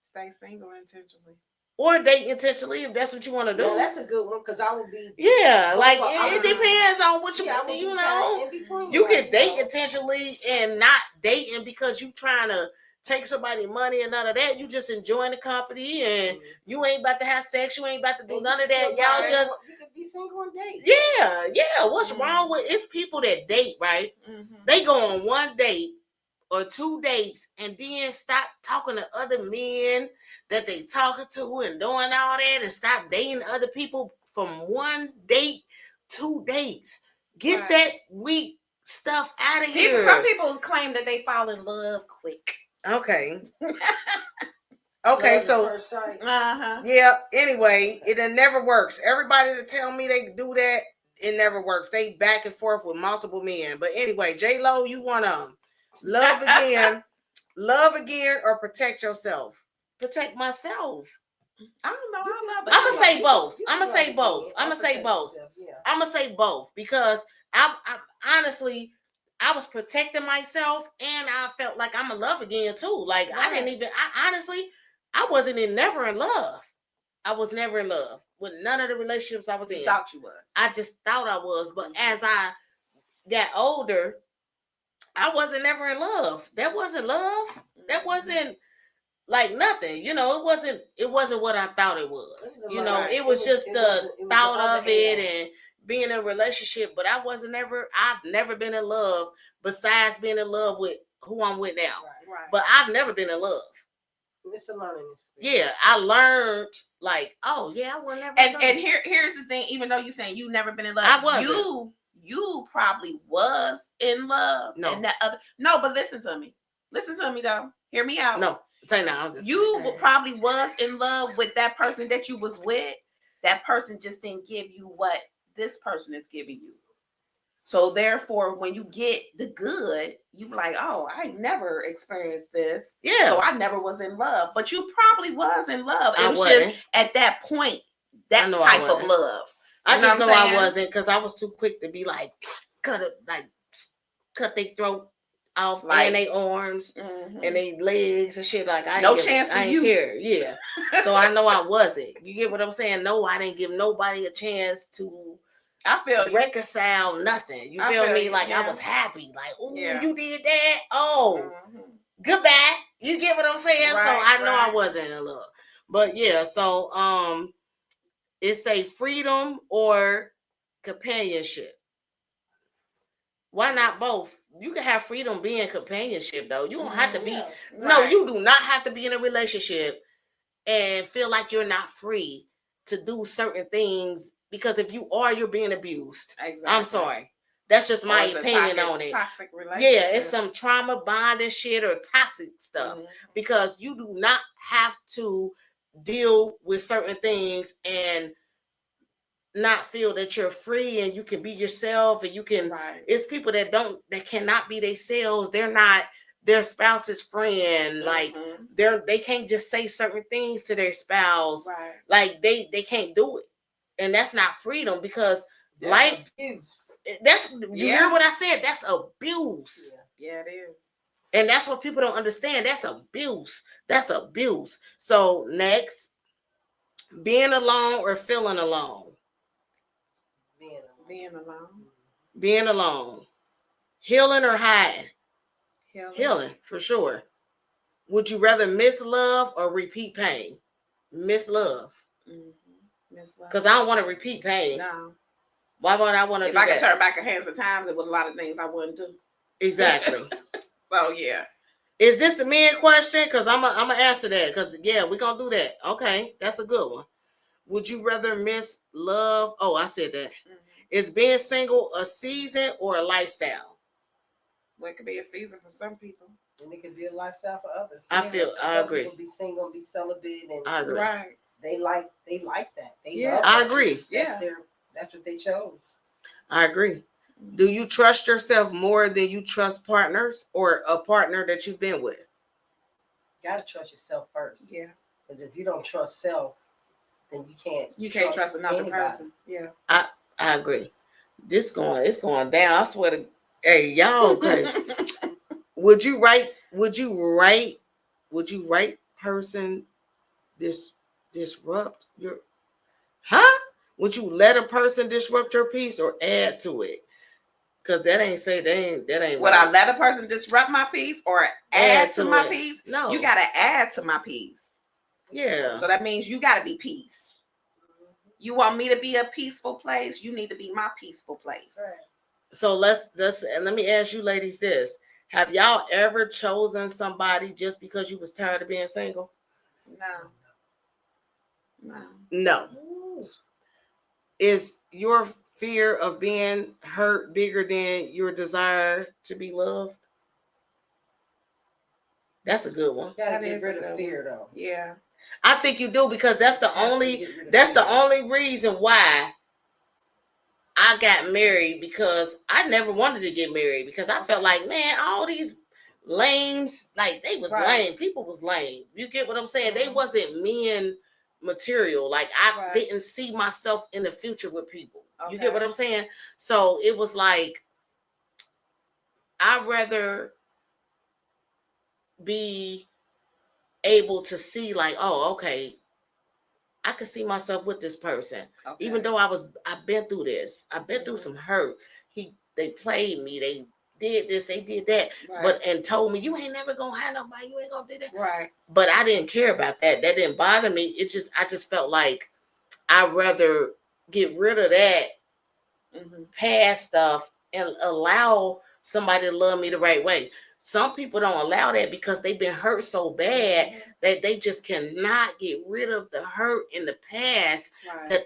Speaker 6: Stay single intentionally.
Speaker 4: Or date intentionally if that's what you want to do.
Speaker 5: Yeah, that's a good one because I would be.
Speaker 4: Yeah, like it depends on what you know.
Speaker 5: In between,
Speaker 4: you can date intentionally and not dating because you trying to take somebody's money and none of that. You just enjoying the company and you ain't about to have sex. You ain't about to do none of that. Y'all just
Speaker 5: you could be single and date.
Speaker 4: Yeah. What's wrong with it's people that date, right? They go on one date or 2 dates and then stop talking to other men that they talking to and doing all that and stop dating other people from 1 date, 2 dates. Get that weak stuff out of here.
Speaker 6: Some people claim that they fall in love quick.
Speaker 4: Okay. Okay, so yeah, anyway, it never works. Everybody that tell me they do that, it never works. They back and forth with multiple men. But anyway, J-Lo, you want love again or protect yourself? Protect myself.
Speaker 6: I don't know. I love it.
Speaker 4: I'm gonna say both. I'm gonna say both because I honestly I was protecting myself and I felt like I'm in love again too. Like I wasn't never in love. I was never in love with none of the relationships I was in.
Speaker 6: You thought you was.
Speaker 4: I just thought I was, but as I got older, I wasn't never in love. That wasn't love. That wasn't like nothing. You know, it wasn't what I thought it was. It was just the thought of it and being in a relationship, but I've never been in love besides being in love with who I'm with now. Right. But I've never been in love.
Speaker 5: It's a learning experience.
Speaker 4: Yeah, I learned like, oh yeah, I will never.
Speaker 6: And here's the thing. Even though you're saying you've never been in love,
Speaker 4: I wasn't.
Speaker 6: You probably was in love.
Speaker 4: No.
Speaker 6: And that other but listen to me. Listen to me though. Hear me out.
Speaker 4: No, say now.
Speaker 6: You probably was in love with that person that you was with. That person just didn't give you what this person is giving you. So therefore, when you get the good, you be like, oh, I never experienced this.
Speaker 4: Yeah.
Speaker 6: So I never was in love. But you probably was in love. It was
Speaker 4: wasn't.
Speaker 6: just at that point, that type of love.
Speaker 4: I just know I wasn't, because I was too quick to be like, cut their throat off, like, and their arms and their legs and shit. Like, I ain't care. Yeah. So I know I wasn't. You get what I'm saying? No, I didn't give nobody a chance to reconcile nothing. You feel me? Like, I was happy. Like, ooh, you did that? Oh, goodbye. You get what I'm saying? Right, so I know I wasn't in love. But yeah, so it's a freedom or companionship. Why not both? You can have freedom being companionship, though. You don't have to be. No, you do not have to be in a relationship and feel like you're not free to do certain things, because if you are, you're being abused. Exactly. I'm sorry. That's just my opinion on it. Toxic relationship. Yeah, it's some trauma bonding shit or toxic stuff, because you do not have to deal with certain things and not feel that you're free and you can be yourself, and you can. It's people that cannot be themselves. They're not their spouse's friend. Like they can't just say certain things to their spouse. Like they can't do it, and that's not freedom, because life. Abuse. That's you hear what I said. That's abuse.
Speaker 6: Yeah, it is.
Speaker 4: And that's what people don't understand. That's abuse. That's abuse. So next, being alone or feeling alone. Being alone. Healing or hiding? Healing, for sure. Would you rather miss love or repeat pain? Miss love. Because I don't want to repeat pain. No. Why would I want to do that?
Speaker 6: If I could turn back a hands of times, it was a lot of things I wouldn't do.
Speaker 4: Exactly.
Speaker 6: So, yeah.
Speaker 4: Is this the men question? Because I'm going to answer that. Because, yeah, we're going to do that. Okay, that's a good one. Would you rather miss love? Oh, I said that. Is being single a season or a lifestyle?
Speaker 6: Well, it could be a season for some people.
Speaker 5: And it could be a lifestyle for others.
Speaker 4: I agree.
Speaker 5: People be single, be celibate, and
Speaker 4: I agree.
Speaker 5: Right. They like that. They
Speaker 4: love
Speaker 5: that.
Speaker 4: I agree.
Speaker 5: That's what they chose.
Speaker 4: I agree. Do you trust yourself more than you trust partners or a partner that you've been with?
Speaker 5: You gotta trust yourself first.
Speaker 6: Yeah.
Speaker 5: Because if you don't trust self, then you can't
Speaker 6: trust another person. Yeah.
Speaker 4: I agree. It's going down. I swear to y'all okay. Would you write person disrupt your would you let a person disrupt your peace or add to it? Because that ain't
Speaker 6: would I let a person disrupt my peace or add to my peace?
Speaker 4: No.
Speaker 6: You gotta add to my peace.
Speaker 4: Yeah.
Speaker 6: So that means you gotta be peace. You want me to be a peaceful place, you need to be my peaceful place.
Speaker 5: Right.
Speaker 4: So let me ask you ladies this. Have y'all ever chosen somebody just because you was tired of being single? No. Ooh. Is your fear of being hurt bigger than your desire to be loved? That's a good one.
Speaker 5: You gotta get rid of fear, though.
Speaker 6: Yeah.
Speaker 4: I think you do, because that's the only reason why I got married, because I never wanted to get married, because I felt like, man, all these lames, like they was lame. People was lame. You get what I'm saying? They wasn't men material. Like I didn't see myself in the future with people. You get what I'm saying? So it was like, I'd rather be able to see like, oh, okay, I could see myself with this person. Even though I've been through this. I've been through some hurt. They played me. They did this, they did that, and told me you ain't never gonna have nobody, you ain't gonna do that.
Speaker 6: Right.
Speaker 4: But I didn't care about that. That didn't bother me. I just felt like I'd rather get rid of that past stuff and allow somebody to love me the right way. Some people don't allow that because they've been hurt so bad that they just cannot get rid of the hurt in the past, that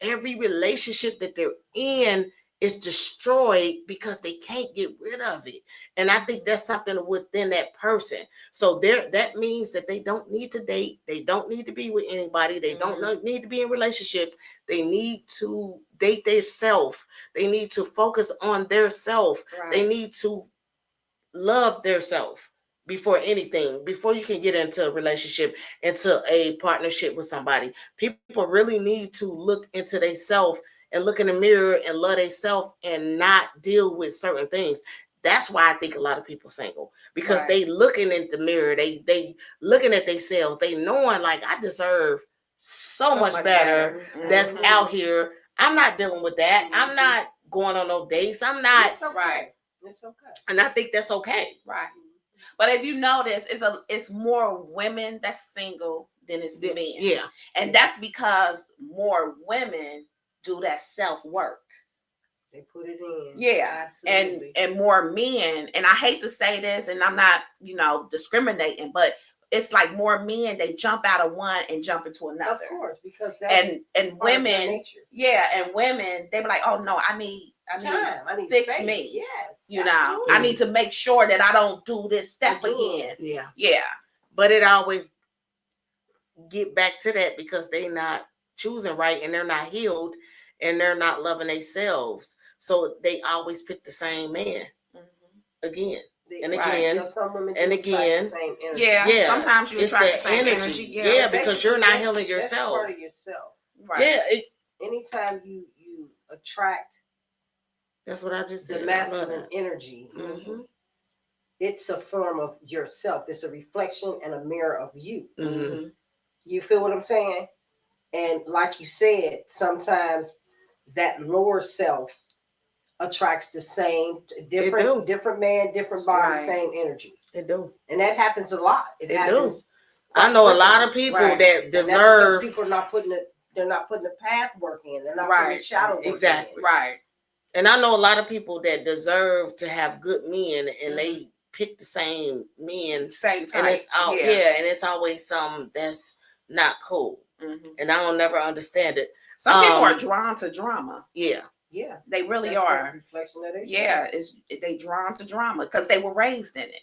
Speaker 4: every relationship that they're in is destroyed because they can't get rid of it. And I think that's something within that person. So that means that they don't need to date. They don't need to be with anybody. They don't need to be in relationships. They need to date their self. They need to focus on their self. They need to love their self before anything, before you can get into a relationship, into a partnership with somebody. People really need to look into their self and look in the mirror and love themselves and not deal with certain things. That's why I think a lot of people single, because they looking in the mirror, they looking at themselves, they knowing like I deserve so much better that's out here. I'm not dealing with that. I'm not going on no dates. I'm not.
Speaker 5: It's okay. It's okay.
Speaker 4: And I think that's okay.
Speaker 6: Right. But if you notice, it's more women that's single than it's men.
Speaker 4: Yeah.
Speaker 6: And that's because more women do that self-work.
Speaker 5: They put it in.
Speaker 6: Yeah. Absolutely. And more men, and I hate to say this, and I'm not, discriminating, but it's like more men, they jump out of one and jump into another.
Speaker 5: Of course, because that's
Speaker 6: and women, and women, they be like, oh no, I need
Speaker 5: time. I need
Speaker 6: fix
Speaker 5: space.
Speaker 6: me.
Speaker 5: Yes.
Speaker 6: I need to make sure that I don't do this step again.
Speaker 4: Yeah.
Speaker 6: Yeah.
Speaker 4: But it always get back to that because they not choosing right and they're not healed and they're not loving themselves. So they always pick the same man again. And again, and again.
Speaker 6: Yeah. Sometimes you attract the same energy.
Speaker 4: Yeah, because you're not healing yourself.
Speaker 5: That's part of yourself.
Speaker 6: Right.
Speaker 4: Yeah.
Speaker 5: Anytime you attract,
Speaker 4: that's what I just said.
Speaker 5: The masculine energy. It's a form of yourself. It's a reflection and a mirror of you. You feel what I'm saying? And like you said, sometimes that lower self attracts the same different man, different body, same energy.
Speaker 4: It do.
Speaker 5: And that happens a lot. It happens.
Speaker 4: I know a lot of people that deserve.
Speaker 5: People are not putting they're not putting the path work in. They're not putting the shadow work in.
Speaker 6: Right.
Speaker 4: And I know a lot of people that deserve to have good men and they pick the same men.
Speaker 6: Same type.
Speaker 4: And it's and it's always some that's not cool. And I don't never understand it.
Speaker 6: Some people are drawn to drama.
Speaker 5: Yeah.
Speaker 6: They really
Speaker 5: That's
Speaker 6: are.
Speaker 5: a reflection of
Speaker 6: Yeah, they drawn to drama because they were raised in it.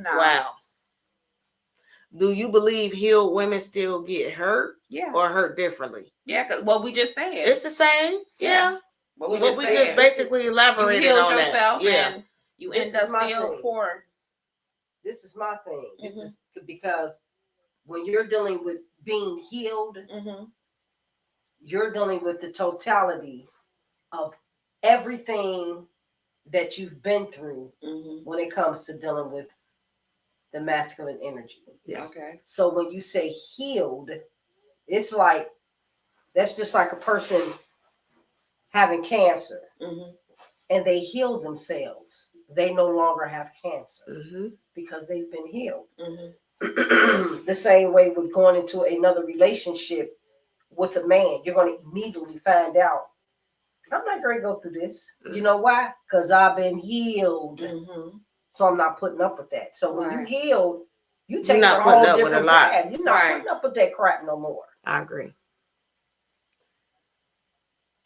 Speaker 4: Wow. Do you believe healed women still get hurt?
Speaker 6: Yeah.
Speaker 4: Or hurt differently?
Speaker 6: Yeah, because what we just said.
Speaker 4: It's the same. Yeah.
Speaker 6: What
Speaker 4: we just basically elaborated
Speaker 6: you
Speaker 4: on
Speaker 6: yourself
Speaker 4: that.
Speaker 6: And you end up still poor.
Speaker 5: This is my thing. This is because when you're dealing with being healed, you're dealing with the totality of everything that you've been through when it comes to dealing with the masculine energy.
Speaker 4: Yeah.
Speaker 6: Okay.
Speaker 5: So when you say healed, it's like that's just like a person having cancer and they heal themselves. They no longer have cancer because they've been healed. The same way with going into another relationship with a man, you're going to immediately find out, I'm not going to go through this. You know why? Because I've been healed. So I'm not putting up with that. So when you healed, you take a whole different path. You're not putting up with that crap no more.
Speaker 4: I agree.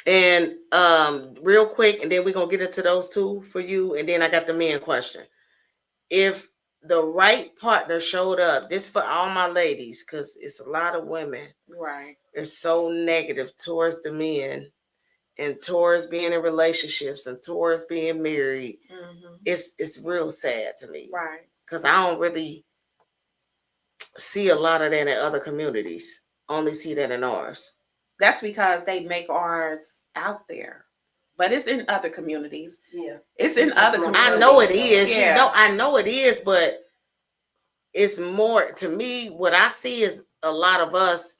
Speaker 4: And real quick, and then we're going to get into those two for you. And then I got the men question. If the right partner showed up, this for all my ladies, because it's a lot of women.
Speaker 6: Right.
Speaker 4: They're so negative towards the men and towards being in relationships and towards being married. It's real sad to me.
Speaker 6: Right.
Speaker 4: Because I don't really see a lot of that in other communities. Only see that in ours.
Speaker 6: That's because they make ours out there. But it's in other communities.
Speaker 5: Yeah.
Speaker 6: It's in other communities.
Speaker 4: I know it is.
Speaker 6: Yeah.
Speaker 4: I know it is, but it's more, to me, what I see is a lot of us.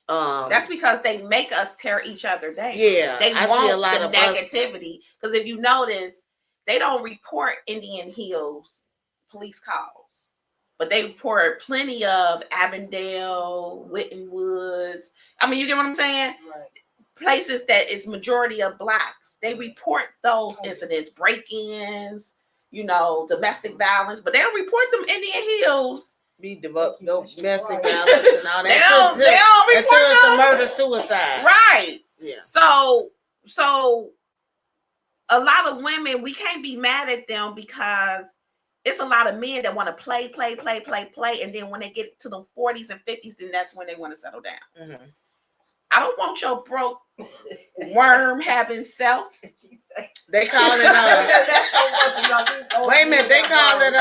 Speaker 6: That's because they make us tear each other down.
Speaker 4: Yeah.
Speaker 6: They
Speaker 4: I
Speaker 6: want
Speaker 4: see a lot
Speaker 6: the
Speaker 4: of
Speaker 6: negativity. Because if you notice, they don't report Indian Hills police calls. But they report plenty of Avondale, Whitten Woods. I mean, you get what I'm saying?
Speaker 5: Right.
Speaker 6: Places that is majority of blacks. They report those incidents, break-ins, domestic violence, but they don't report them Indian Hills.
Speaker 4: Be domestic violence and all that.
Speaker 6: They don't report
Speaker 4: until it's
Speaker 6: them.
Speaker 4: a murder suicide.
Speaker 6: Right.
Speaker 4: Yeah.
Speaker 6: So a lot of women, we can't be mad at them because it's a lot of men that want to play, and then when they get to the 40s and 50s, then that's when they want to settle down.
Speaker 4: Mm-hmm.
Speaker 6: I don't want your broke worm having self.
Speaker 4: They call it wait a minute, they call it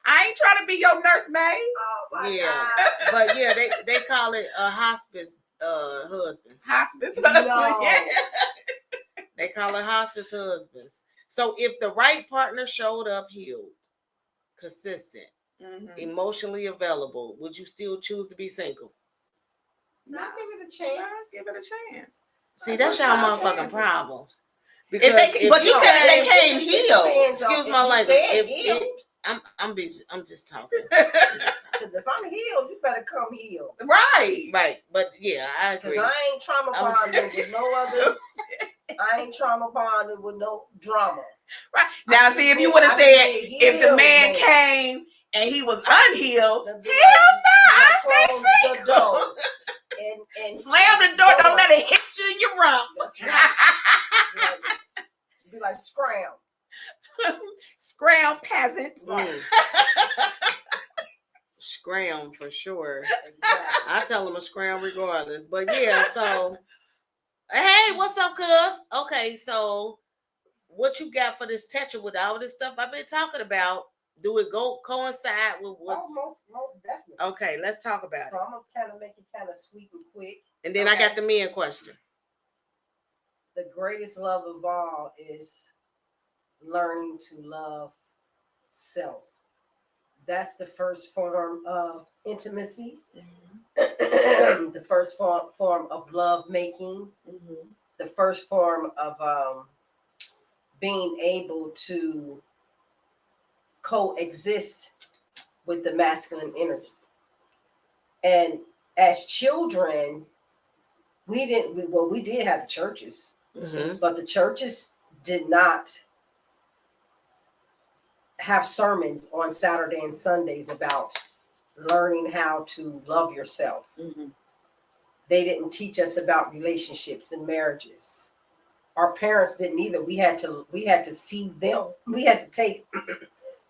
Speaker 6: I ain't trying to be your nursemaid.
Speaker 5: Oh my God.
Speaker 4: But yeah, they call it a hospice husbands.
Speaker 6: Hospice
Speaker 5: No.
Speaker 6: husband. Yeah.
Speaker 4: They call it hospice husbands. So if the right partner showed up healed, consistent, emotionally available, would you still choose to be single?
Speaker 6: Not give it a chance. Give it a chance.
Speaker 4: See, that's y'all motherfucking problems.
Speaker 6: Because but you said if they came healed.
Speaker 4: Excuse my language. I'm just talking.
Speaker 5: Because if I'm healed, you better come healed.
Speaker 4: Right. But yeah, I agree.
Speaker 5: Because I ain't trauma bonded with no other. I ain't trauma bonded with no drama.
Speaker 6: Right. Now, see, if you would have said if the man came and he was unhealed, hell no, I stay single. And slam the door, don't let it hit you in your rump.
Speaker 5: Be like scram.
Speaker 6: Scram peasants.
Speaker 4: Scram for sure. I tell them a scram regardless. But yeah, so hey, what's up, cuz? Okay, so what you got for this Tetra with all this stuff I've been talking about? Do it coincide with what?
Speaker 5: Oh, most definitely.
Speaker 4: Okay, let's talk about it.
Speaker 5: So I'm gonna kind of make it kind of sweet and quick.
Speaker 4: And then I got the men question.
Speaker 5: The greatest love of all is learning to love self. That's the first form of intimacy. The first form of love making. The first form of being able to coexist with the masculine energy. And as children, we did have the churches, but the churches did not have sermons on Saturday and Sundays about learning how to love yourself. They didn't teach us about relationships and marriages. Our parents didn't either. We had to see them. We had to take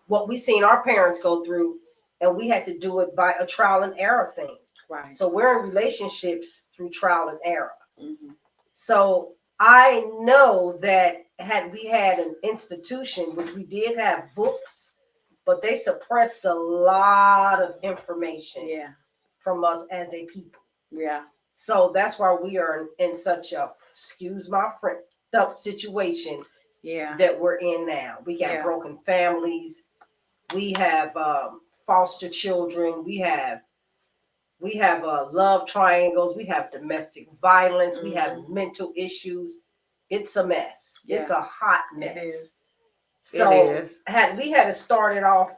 Speaker 5: what we seen our parents go through, and we had to do it by a trial and error thing.
Speaker 6: Right.
Speaker 5: So we're in relationships through trial and error. So I know that had we had an institution, which we did have books, but they suppressed a lot of information from us as a people.
Speaker 6: Yeah.
Speaker 5: So that's why we are in such a, excuse my friend, up situation that we're in now. We got broken families. We have foster children. We have love triangles. We have domestic violence. We have mental issues. It's a mess.
Speaker 6: Yeah.
Speaker 5: It's a hot mess.
Speaker 6: It is.
Speaker 5: So
Speaker 6: It is.
Speaker 5: had to start it off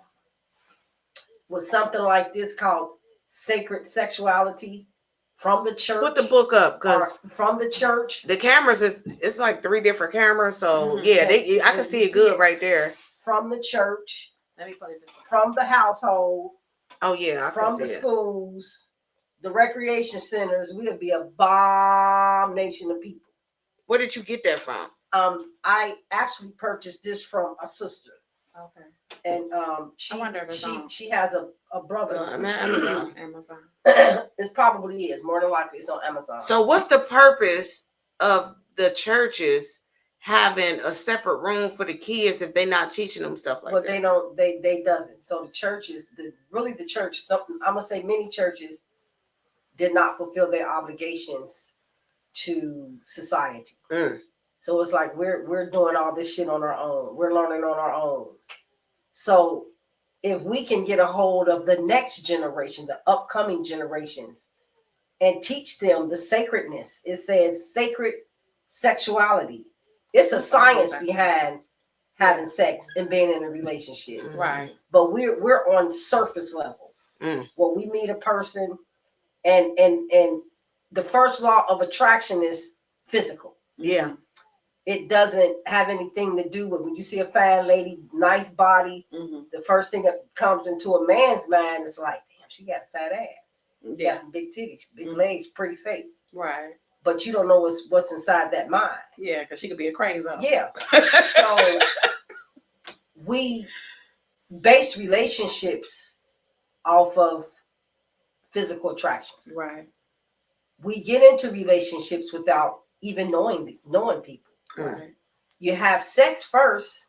Speaker 5: with something like this called Sacred Sexuality from the church.
Speaker 4: Put the book up, because
Speaker 5: from the church.
Speaker 4: The cameras it's like 3 different cameras. So I can see it good right there.
Speaker 5: From the church.
Speaker 6: Let me put it this way.
Speaker 5: From the household.
Speaker 4: Oh yeah, I
Speaker 5: from
Speaker 4: can
Speaker 5: the
Speaker 4: see
Speaker 5: schools, the recreation centers. We'll be a bomb nation of people.
Speaker 4: Where did you get that from?
Speaker 5: I actually purchased this from a sister.
Speaker 6: Okay.
Speaker 5: And she has a brother.
Speaker 4: Amazon.
Speaker 5: It probably is. More than likely it's on Amazon.
Speaker 4: So what's the purpose of the churches having a separate room for the kids if they're not teaching them stuff like that?
Speaker 5: They don't, they doesn't. So the churches, the church, I'm gonna say many churches did not fulfill their obligations to society. So it's like we're doing all this shit on our own. We're learning on our own. So if we can get a hold of the next generation, the upcoming generations, and teach them the sacredness, it says sacred sexuality. It's a science behind having sex and being in a relationship.
Speaker 6: Right.
Speaker 5: But we're on surface level. When we meet a person, and the first law of attraction is physical.
Speaker 4: Yeah.
Speaker 5: it doesn't have anything to do with when you see a fine lady, nice body. The first thing that comes into a man's mind is like, damn, she got a fat ass. She got some big titties, big legs, pretty face.
Speaker 6: Right.
Speaker 5: But you don't know what's inside that mind.
Speaker 6: Yeah, because she could be a crazy.
Speaker 5: Yeah. So we base relationships off of physical attraction.
Speaker 6: Right.
Speaker 5: We get into relationships without even knowing people.
Speaker 6: Right.
Speaker 5: You have sex first,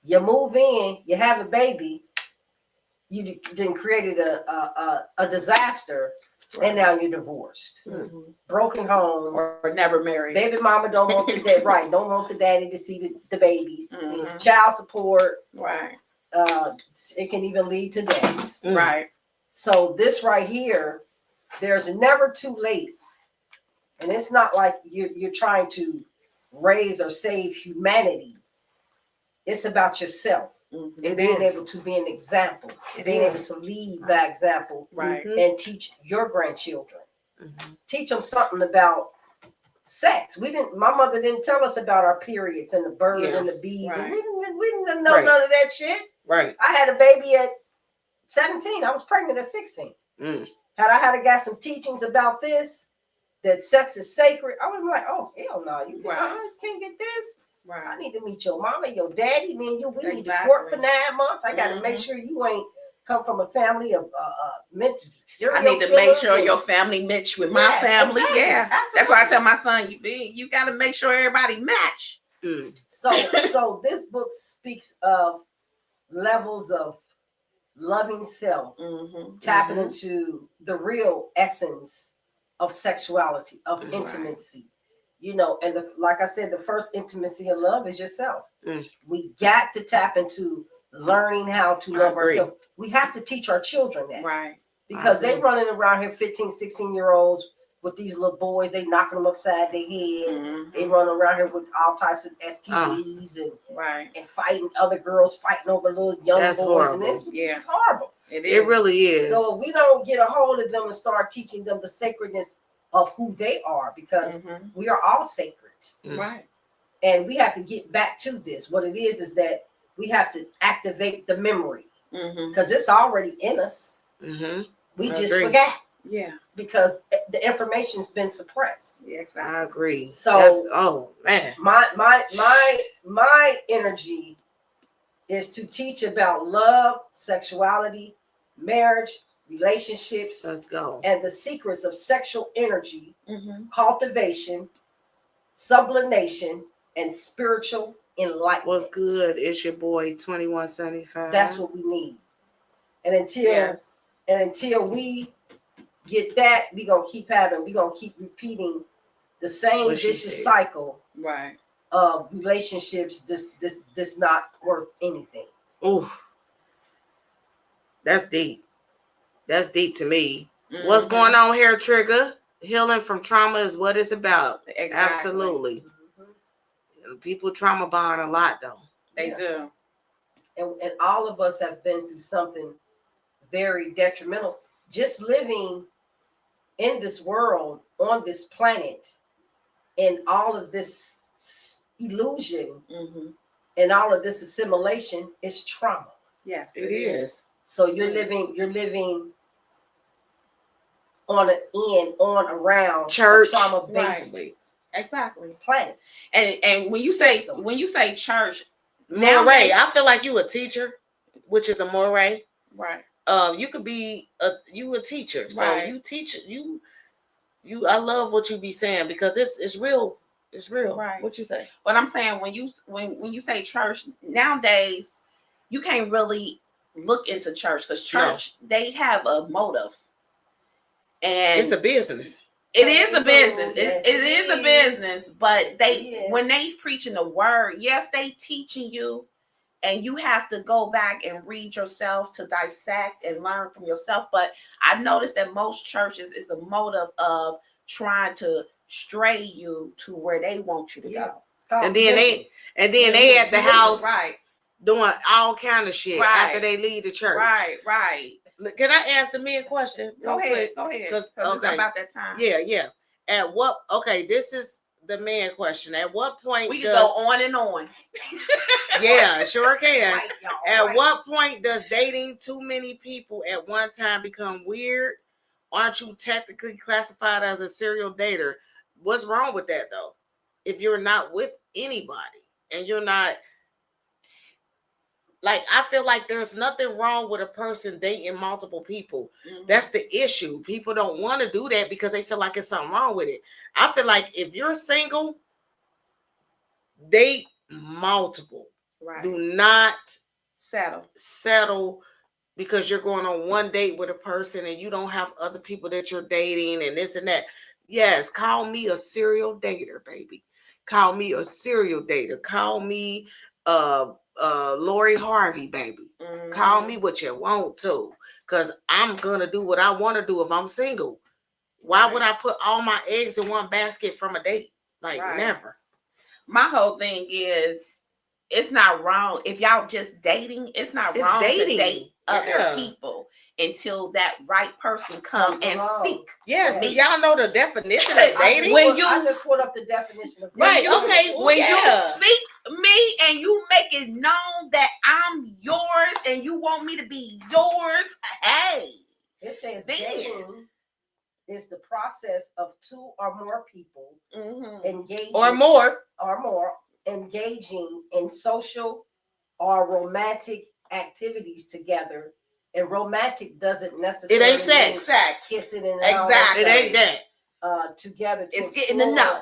Speaker 5: you move in, you have a baby, you then created a disaster, and now you're divorced. Broken home.
Speaker 6: Or never married.
Speaker 5: Baby mama don't want the dad, right? Don't want the daddy to see the babies. Child support.
Speaker 6: Right.
Speaker 5: It can even lead to death.
Speaker 6: Right.
Speaker 5: So this right here, there's never too late. And it's not like you're trying to raise or save humanity. It's about yourself. And being able to be an example, being able to lead by example,
Speaker 6: right?
Speaker 5: And teach your grandchildren. Teach them something about sex. My mother didn't tell us about our periods and the birds and the bees, and we didn't know none of that shit.
Speaker 4: Right.
Speaker 5: I had a baby at 17. I was pregnant at 16. Had I got some teachings about this, that sex is sacred, I was like, oh hell no, you can't get this.
Speaker 6: Right.
Speaker 5: I need to meet your mama, your daddy, me and you. We need to court for 9 months. I got to make sure you ain't come from a family of mental.
Speaker 6: I need to make sure your family match with my family.
Speaker 5: Exactly.
Speaker 6: Yeah, that's why I tell my son, you got to make sure everybody match.
Speaker 5: So this book speaks of levels of loving self, tapping into the real essence of sexuality, of intimacy. You know, and like I said, the first intimacy of love is yourself. We got to tap into learning how to love ourselves. We have to teach our children that.
Speaker 6: Right.
Speaker 5: Because they running around here, 15, 16-year-olds with these little boys, they knocking them upside their head. They running around here with all types of STDs and fighting other girls, fighting over little young boys.
Speaker 4: Horrible.
Speaker 5: And it's horrible.
Speaker 4: It really is.
Speaker 5: So if we don't get a hold of them and start teaching them the sacredness of who they are, because we are all sacred.
Speaker 6: Right.
Speaker 5: And we have to get back to this. What it is that we have to activate the memory, because it's already in us. We just forgot.
Speaker 6: Yeah.
Speaker 5: Because the information's been suppressed.
Speaker 6: Yeah, exactly.
Speaker 4: I agree.
Speaker 5: So
Speaker 4: man.
Speaker 5: My energy is to teach about love, sexuality, marriage, relationships.
Speaker 4: Let's go.
Speaker 5: And the secrets of sexual energy, cultivation, sublimation, and spiritual enlightenment.
Speaker 4: What's good? It's your boy 2175.
Speaker 5: That's what we need. And until we get that, we're gonna keep repeating the same vicious cycle of relationships that's not worth anything.
Speaker 4: Ooh. That's deep. That's deep to me. What's going on here, Trigger? Healing from trauma is what it's about.
Speaker 6: Exactly.
Speaker 4: Absolutely. People trauma bond a lot, though.
Speaker 6: They do.
Speaker 5: And all of us have been through something very detrimental. Just living in this world, on this planet, and all of this illusion and all of this assimilation is trauma.
Speaker 6: Yes,
Speaker 4: it is.
Speaker 5: So you're living on around
Speaker 4: church,
Speaker 5: trauma-based
Speaker 6: exactly
Speaker 5: planet.
Speaker 6: And when you say church,
Speaker 4: moray, I feel like you a teacher, which is a moray.
Speaker 6: Right.
Speaker 4: You could be a teacher. So you teach you I love what you be saying, because it's real. It's real.
Speaker 6: Right.
Speaker 4: What you say?
Speaker 6: What I'm saying, when you say church, nowadays you can't really look into church, because church they have a motive. And
Speaker 4: it's a business.
Speaker 6: It is a business. It is a business, but when they preaching the word, yes, they teaching you, and you have to go back and read yourself to dissect and learn from yourself. But I've noticed that most churches is a motive of trying to stray you to where they want you to go.
Speaker 4: And then they at the house doing all kind of shit after they leave the church.
Speaker 6: Right.
Speaker 4: Can I ask the men a question?
Speaker 6: Go ahead. Because it's about that time.
Speaker 4: Yeah. At what? Okay, this is the man question. At what point
Speaker 6: we can go on and on?
Speaker 4: Yeah, sure can.
Speaker 5: Right, y'all,
Speaker 4: At
Speaker 5: right.
Speaker 4: what point does dating too many people at one time become weird? Aren't you technically classified as a serial dater? What's wrong with that though? If you're not with anybody and you're not, like, I feel like there's nothing wrong with a person dating multiple people.
Speaker 6: Mm-hmm.
Speaker 4: That's the issue. People don't want to do that because they feel like it's something wrong with it. I feel like if you're single, date multiple.
Speaker 6: Right.
Speaker 4: Do not
Speaker 6: settle
Speaker 4: because you're going on one date with a person and you don't have other people that you're dating and this and that. Yes, call me a serial dater, baby. Call me a serial dater. Call me Lori Harvey, baby.
Speaker 6: Mm-hmm.
Speaker 4: Call me what you want to, because I'm gonna do what I want to do if I'm single. Why would I put all my eggs in one basket from a date? Like, never.
Speaker 6: My whole thing is, it's not wrong if y'all just dating. It's not wrong to date other people until that right person come and seek.
Speaker 4: Yes, do y'all know the definition of dating?
Speaker 5: I just put up the definition of dating.
Speaker 6: When you seek me and you make it known that I'm yours and you want me to be yours, hey.
Speaker 5: It says dating is the process of two or more people engaging
Speaker 4: or more
Speaker 5: engaging in social or romantic activities together. And romantic doesn't necessarily
Speaker 4: it ain't sex.
Speaker 5: Kissing and
Speaker 4: exactly. It ain't that.
Speaker 5: Together to
Speaker 6: it's getting to know.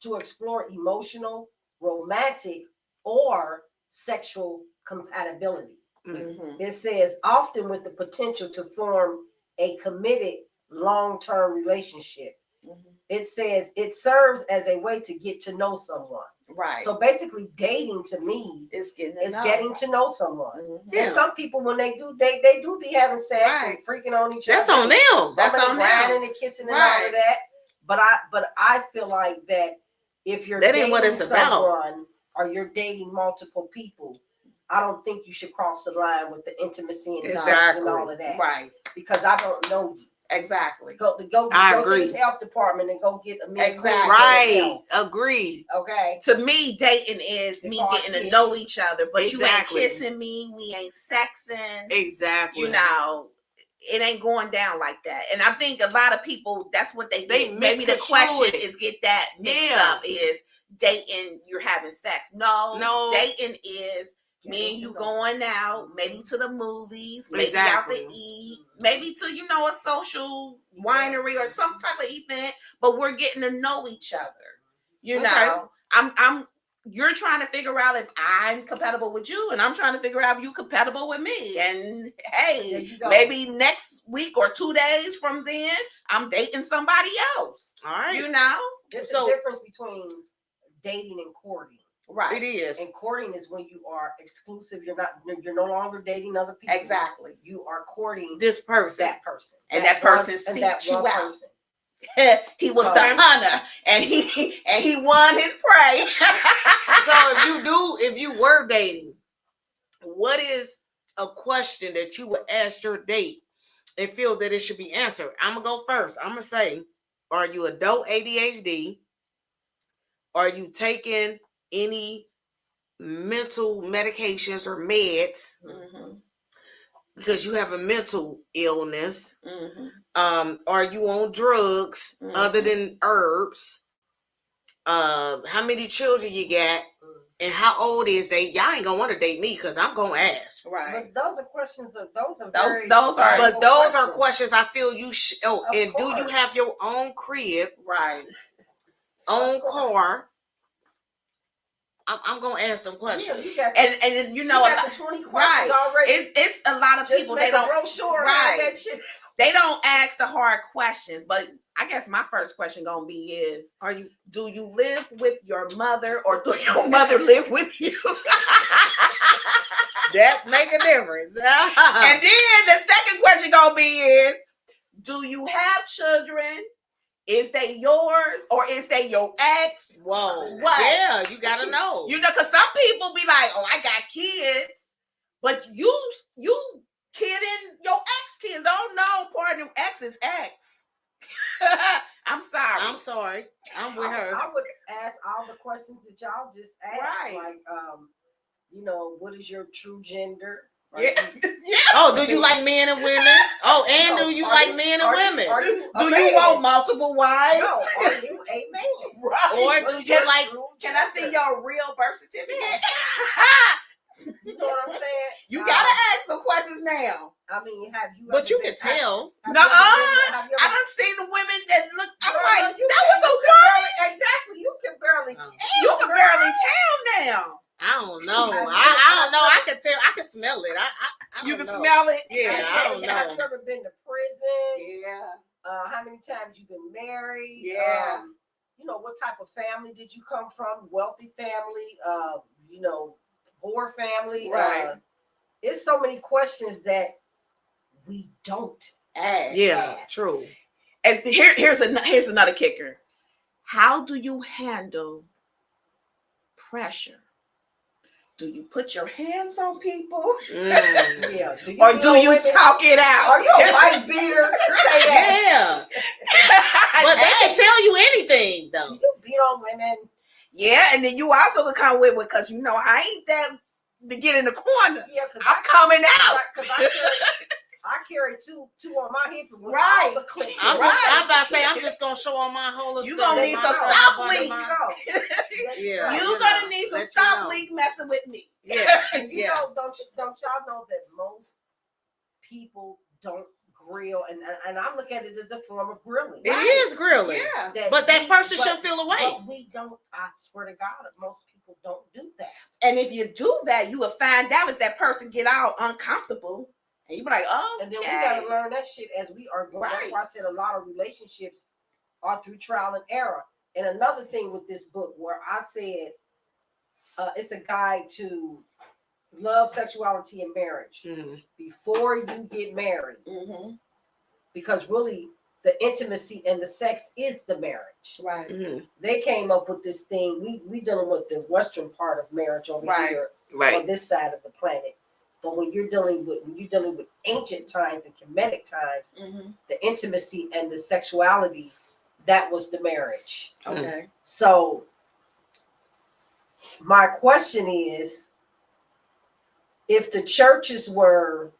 Speaker 5: To explore emotional, romantic, or sexual compatibility.
Speaker 6: Mm-hmm.
Speaker 5: It says often with the potential to form a committed long-term relationship. Mm-hmm. It says it serves as a way to get to know someone.
Speaker 6: Right.
Speaker 5: So basically, dating to me is getting to know someone. Mm-hmm. And some people, when they do date, they do be having sex and freaking on each other.
Speaker 4: That's on them.
Speaker 5: That's on them. And kissing and all of that. But I feel like that if you're dating
Speaker 4: what it's
Speaker 5: someone or you're dating multiple people, I don't think you should cross the line with the intimacy and sex and all of that.
Speaker 6: Right.
Speaker 5: Because I don't know you.
Speaker 6: Exactly.
Speaker 5: Go to the health department and go get a
Speaker 6: exactly
Speaker 4: right. Agreed.
Speaker 5: Okay.
Speaker 6: To me, dating is me getting to know each other, but you ain't kissing me. We ain't sexing.
Speaker 4: Exactly.
Speaker 6: You know, it ain't going down like that. And I think a lot of people, that's what they maybe the question is get that mixed up is dating. You're having sex. No. Dating is me and you going out, maybe to the movies, maybe out to eat, maybe to, a social winery or some type of event, but we're getting to know each other. You know, you're trying to figure out if I'm compatible with you, and I'm trying to figure out if you're compatible with me. And hey, maybe next week or 2 days from then, I'm dating somebody else.
Speaker 4: All right.
Speaker 5: There's a difference between dating and courting.
Speaker 6: Right.
Speaker 4: It is.
Speaker 5: And courting is when you are exclusive. You're no longer dating other people.
Speaker 6: Exactly.
Speaker 5: You are courting
Speaker 4: this person.
Speaker 5: That person.
Speaker 6: And that person seeks you out.
Speaker 5: Person.
Speaker 6: He was the hunter and he won his prey.
Speaker 4: So if you were dating, what is a question that you would ask your date and feel that it should be answered? I'm gonna go first. I'm gonna say, are you adult ADHD? Are you taking any mental medications or meds because you have a mental illness? Are you on drugs other than herbs? How many children you got? And how old is they? Y'all ain't gonna want to date me because I'm gonna ask.
Speaker 6: Right.
Speaker 5: But those are questions. Those
Speaker 4: are questions I feel you should. Oh, of and course. Do you have your own crib?
Speaker 6: Right.
Speaker 4: Own car? I'm gonna ask them questions.
Speaker 5: Yeah,
Speaker 6: and you know,
Speaker 5: got the 20 questions already.
Speaker 6: It's a lot of
Speaker 5: just
Speaker 6: people.
Speaker 5: They don't brochure that shit.
Speaker 6: They don't ask the hard questions, but I guess my first question gonna be is: do you live with your mother, or do your mother live with you?
Speaker 4: That make a difference.
Speaker 6: And then the second question gonna be is: do you have children? Is they yours or is they your ex?
Speaker 4: Whoa.
Speaker 6: What?
Speaker 4: Yeah, you gotta know.
Speaker 6: Because some people be like, oh, I got kids. But you kidding your ex kids. Don't know part of them ex is ex. I'm sorry.
Speaker 4: I'm sorry. I'm with her.
Speaker 5: I would ask all the questions that y'all just asked.
Speaker 6: Right.
Speaker 5: Like, what is your true gender?
Speaker 6: Yeah.
Speaker 4: Oh, do you like men and women? Oh, and do you like men and women?
Speaker 6: Do you want multiple wives?
Speaker 5: No, are you a man?
Speaker 6: Right.
Speaker 4: Or do you like?
Speaker 6: Can I see your real birth certificate?
Speaker 5: You know what I'm saying?
Speaker 6: You gotta ask some questions now.
Speaker 5: I mean, have you?
Speaker 4: But you can tell.
Speaker 6: I done seen the women that look. I'm like, that was a woman.
Speaker 5: Exactly. You can barely tell.
Speaker 6: You can barely tell now.
Speaker 4: I don't know. I don't know. I can tell. I can smell it. I
Speaker 6: You
Speaker 4: don't
Speaker 6: can
Speaker 4: know.
Speaker 6: smell it.
Speaker 4: Yeah, I don't
Speaker 5: Have
Speaker 4: know.
Speaker 5: you ever been to prison?
Speaker 6: Yeah.
Speaker 5: How many times you been married?
Speaker 6: Yeah.
Speaker 5: What type of family did you come from? Wealthy family? Poor family?
Speaker 6: Right.
Speaker 5: It's so many questions that we don't ask.
Speaker 4: Yeah, true.
Speaker 6: And here's another kicker. How do you handle pressure? Do you put your hands on people?
Speaker 5: Yeah.
Speaker 6: Or do you talk it out?
Speaker 5: Are you a white beater? Say that.
Speaker 4: Yeah. But they can tell you anything, though.
Speaker 5: You beat on women.
Speaker 6: Yeah, and then you also can come with because I ain't that to get in the corner.
Speaker 5: Yeah,
Speaker 6: I'm coming out.
Speaker 5: I carry two on my hip.
Speaker 6: Right.
Speaker 4: I'm about to say, I'm just gonna show on my whole.
Speaker 6: You gonna need some stop leak.
Speaker 4: Yeah,
Speaker 6: you gonna need some stop leak messing with me.
Speaker 4: Yeah,
Speaker 5: don't y'all know that most people don't grill, and I look at it as a form of grilling.
Speaker 4: It is grilling.
Speaker 6: Yeah.
Speaker 4: But that person should feel away.
Speaker 5: But we don't. I swear to God, most people don't do that.
Speaker 6: And if you do that, you will find out if that person get all uncomfortable. And you be like, oh,
Speaker 5: and then we gotta learn that shit as we are going. That's why I said a lot of relationships are through trial and error. And another thing with this book, where I said it's a guide to love, sexuality, and marriage before you get married, because really the intimacy and the sex is the marriage.
Speaker 6: Right.
Speaker 5: They came up with this thing. We dealing with the Western part of marriage over here, on this side of the planet. But when you're dealing with ancient times and Kemetic times, the intimacy and the sexuality, that was the marriage.
Speaker 6: Okay.
Speaker 5: So my question is, if the churches were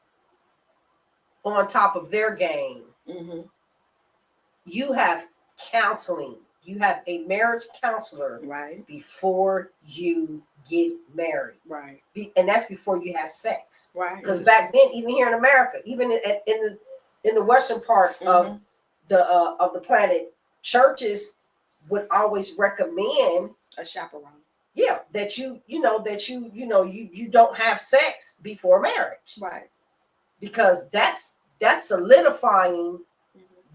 Speaker 5: on top of their game, you have counseling. You have a marriage counselor before you get married.
Speaker 6: Right.
Speaker 5: And that's before you have sex.
Speaker 6: Right.
Speaker 5: Because back then, even here in America, even in the western part of the planet, churches would always recommend
Speaker 6: a chaperone.
Speaker 5: Yeah, that you don't have sex before marriage.
Speaker 6: Right.
Speaker 5: Because that's solidifying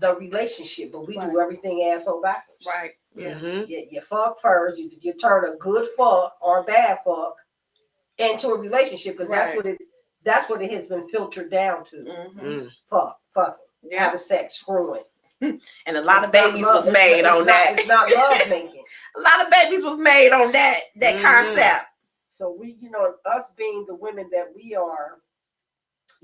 Speaker 5: the relationship, but we do everything asshole backwards.
Speaker 6: Right. Yeah.
Speaker 5: You fuck first. You turn a good fuck or a bad fuck into a relationship, because that's what it has been filtered down to. Fuck, having sex, screwing.
Speaker 6: And a lot of babies was made on that.
Speaker 5: It's not love making.
Speaker 6: A lot of babies was made on that concept.
Speaker 5: So we, us being the women that we are,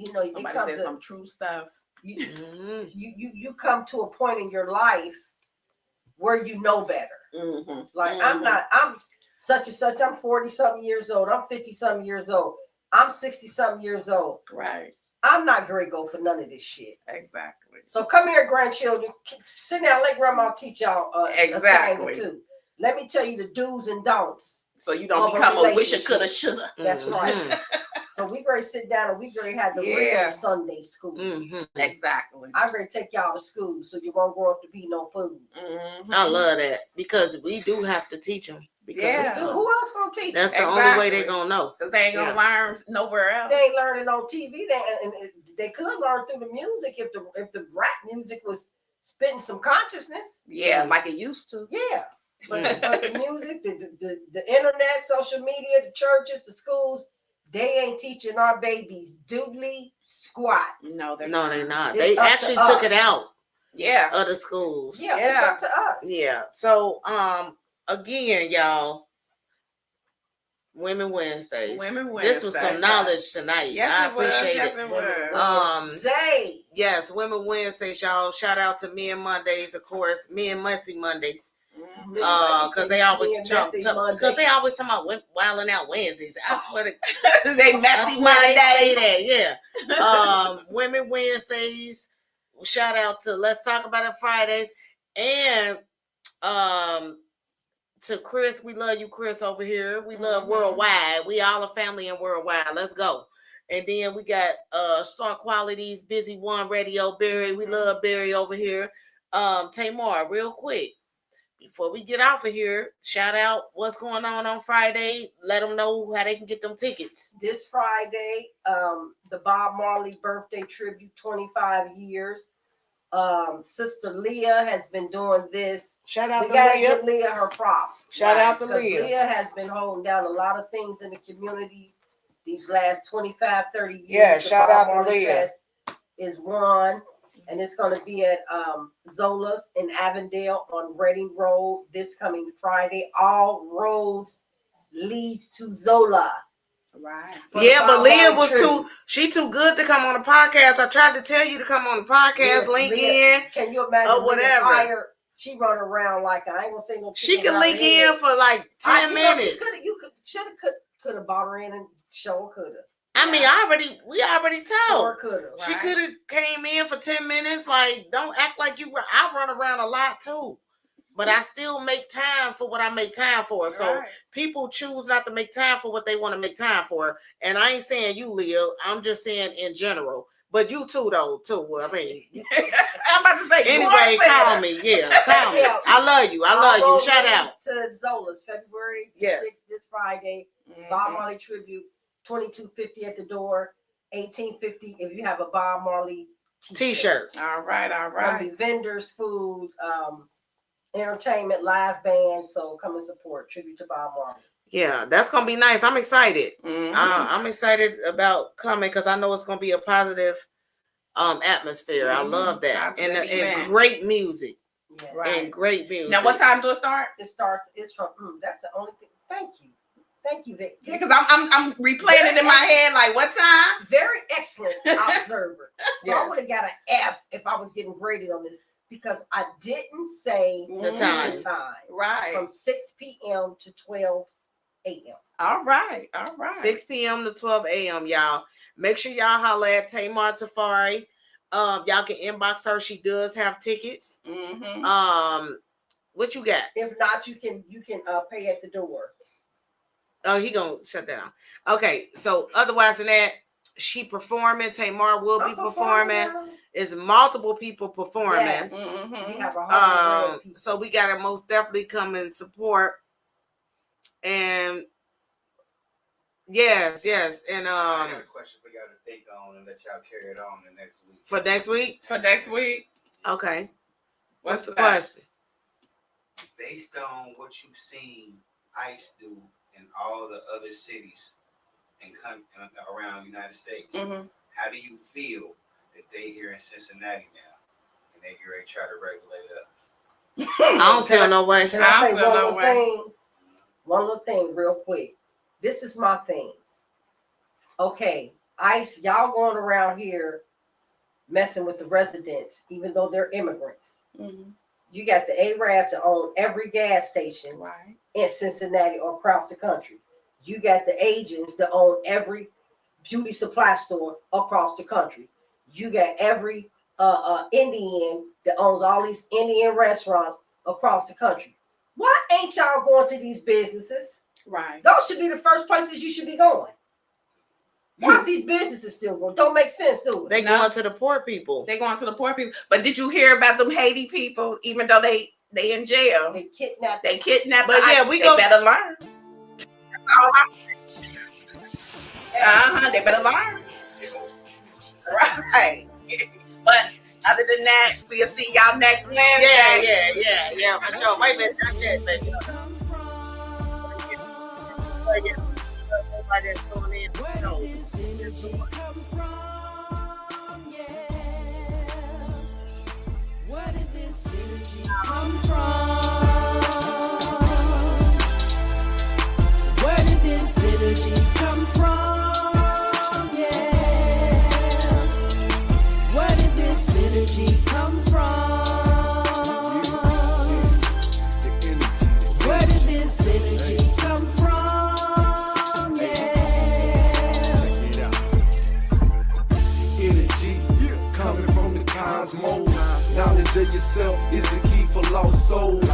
Speaker 6: Somebody
Speaker 5: it comes
Speaker 6: said some true stuff.
Speaker 5: You come to a point in your life where you know better. Like I'm such and such. I'm 40-something years old. I'm 50-something years old. I'm 60-something years old.
Speaker 6: Right.
Speaker 5: I'm not great go for none of this shit.
Speaker 6: Exactly.
Speaker 5: So come here, grandchildren. Sit down. Let grandma teach y'all
Speaker 6: exactly.
Speaker 5: a thing or two. Let me tell you the do's and don'ts.
Speaker 6: So you don't become a wisha, coulda, shoulda.
Speaker 5: That's right. So we going to sit down and we going to have the real Sunday school.
Speaker 6: Exactly.
Speaker 5: I'm going to take y'all to school so you won't grow up to be no food.
Speaker 4: I love that, because we do have to teach them. Because
Speaker 5: who else going to teach
Speaker 4: That's
Speaker 5: them?
Speaker 4: the only way they're going to know.
Speaker 6: Because they ain't going to learn nowhere else.
Speaker 5: They ain't learning on TV. They could learn through the music if the rap music was spitting some consciousness.
Speaker 6: Yeah, like it used to.
Speaker 5: Yeah. But the music, the internet, social media, the churches, the schools, they ain't teaching our babies doodly squat.
Speaker 6: No, they're
Speaker 4: not.
Speaker 5: It's
Speaker 4: they actually took it out.
Speaker 6: Yeah.
Speaker 4: Of the schools.
Speaker 5: Yeah, it's up to us.
Speaker 4: Yeah. So again, y'all, Women Wednesdays.
Speaker 6: Women
Speaker 4: This was some
Speaker 6: Wednesdays.
Speaker 4: knowledge tonight.
Speaker 6: Yes,
Speaker 4: I
Speaker 6: it was.
Speaker 4: appreciate
Speaker 6: Yes,
Speaker 4: it.
Speaker 6: it was.
Speaker 4: Yes, Women Wednesdays, y'all. Shout out to Me and Mondays, of course. Me and Messy Mondays. Because they always talking about wilding out Wednesdays. I swear to
Speaker 6: they messy Mondays.
Speaker 4: Yeah. Women Wednesdays. Shout out to Let's Talk About It Fridays. And to Chris, we love you, Chris, over here. We love Worldwide. We all a family in Worldwide. Let's go. And then we got Star Qualities, Busy One Radio, Barry. We love Barry over here. Tamar, real quick, before we get off of here, shout out what's going on Friday. Let them know how they can get them tickets.
Speaker 5: This Friday, the Bob Marley birthday tribute, 25 years. Sister Leah has been doing this.
Speaker 4: Shout out
Speaker 5: we
Speaker 4: to
Speaker 5: gotta
Speaker 4: Leah.
Speaker 5: give Leah her props.
Speaker 4: Shout out to
Speaker 5: because
Speaker 4: Leah.
Speaker 5: Leah has been holding down a lot of things in the community these last 25, 30 years.
Speaker 4: Yeah,
Speaker 5: The
Speaker 4: shout
Speaker 5: Bob
Speaker 4: out to
Speaker 5: Marley
Speaker 4: Leah.
Speaker 5: Fest is one, and it's going to be at Zola's in Avondale on Reading Road this coming Friday. All roads leads to Zola.
Speaker 6: Right.
Speaker 4: Yeah, but Leah was too good to come on the podcast. I tried to tell you to come on the podcast, link in.
Speaker 5: Can you imagine
Speaker 4: or whatever?
Speaker 5: Tired, she run around like I ain't gonna say no.
Speaker 4: She could link in for like 10 minutes.
Speaker 5: Could have bought her in and sure could have.
Speaker 4: I mean, we already told.
Speaker 5: Sure could have.
Speaker 4: She could have came in for 10 minutes. Like, don't act like you were. I run around a lot too, but I still make time for what I make time for. So people choose not to make time for what they want to make time for. And I ain't saying you, Leah. I'm just saying in general. But you too, though, too. I mean,
Speaker 6: I'm about to say.
Speaker 4: Anyway, call me. Yeah, call me. I love you. I love you. Shout out
Speaker 5: to Zola's February 6th, this Friday. Bob Marley tribute. $22.50 at the door. $18.50 if you have a Bob Marley
Speaker 4: t-shirt.
Speaker 6: All right.
Speaker 5: Gonna be vendors, food, entertainment, live band. So come and support tribute to Bob Marley.
Speaker 4: Yeah, that's gonna be nice. I'm excited. I'm excited about coming because I know it's gonna be a positive atmosphere. I love that. And great music.
Speaker 5: Yeah.
Speaker 4: And great music.
Speaker 6: Now, what time do it start?
Speaker 5: It's from that's the only thing. Thank you, Vic.
Speaker 6: Because I'm replaying it in my head. Like, what time?
Speaker 5: Very excellent observer. So I would have got an F if I was getting graded on this because I didn't say
Speaker 4: the time.
Speaker 5: Right. From 6 p.m. to 12 a.m.
Speaker 6: All right.
Speaker 4: 6 p.m. to 12 a.m. Y'all. Make sure y'all holler at Tamar Tafari. Y'all can inbox her. She does have tickets. What you got?
Speaker 5: If not, you can pay at the door.
Speaker 4: Oh, he gonna shut down. Okay, so otherwise than that, she performing. Tamar will be performing. It's multiple people performing.
Speaker 5: Yes. We have a
Speaker 4: so we gotta most definitely come and support. And yes, and
Speaker 12: I got a question for y'all to think on and let y'all carry it on the next week.
Speaker 4: For next week?
Speaker 6: For next week.
Speaker 4: Okay. What's the question?
Speaker 12: Based on what you've seen ICE do in all the other cities and around the United States, how do you feel that they here in Cincinnati now and they here try to regulate us?
Speaker 4: I don't feel no way.
Speaker 5: Can I say one little thing? One little thing real quick. This is my thing. Okay, ICE, y'all going around here messing with the residents, even though they're immigrants. You got the Arabs that own every gas station in Cincinnati or across the country. You got the agents that own every beauty supply store across the country. You got every Indian that owns all these Indian restaurants across the country. Why ain't y'all going to these businesses?
Speaker 6: Right.
Speaker 5: Those should be the first places you should be going. Why is these businesses still going? Don't make sense, do it?
Speaker 4: They going to the poor people.
Speaker 6: They going to the poor people. But did you hear about them Haiti people? Even though they in jail,
Speaker 5: they kidnapped.
Speaker 4: But yeah,
Speaker 6: they better learn. That's all I'm. They better learn. Right. But other than that, we'll see y'all next Wednesday.
Speaker 4: Yeah. For sure. Wait a minute. I checked, baby. Nobody's going in. No.
Speaker 1: Where did this energy come from? Where did this
Speaker 15: knowledge of yourself is the key for lost souls.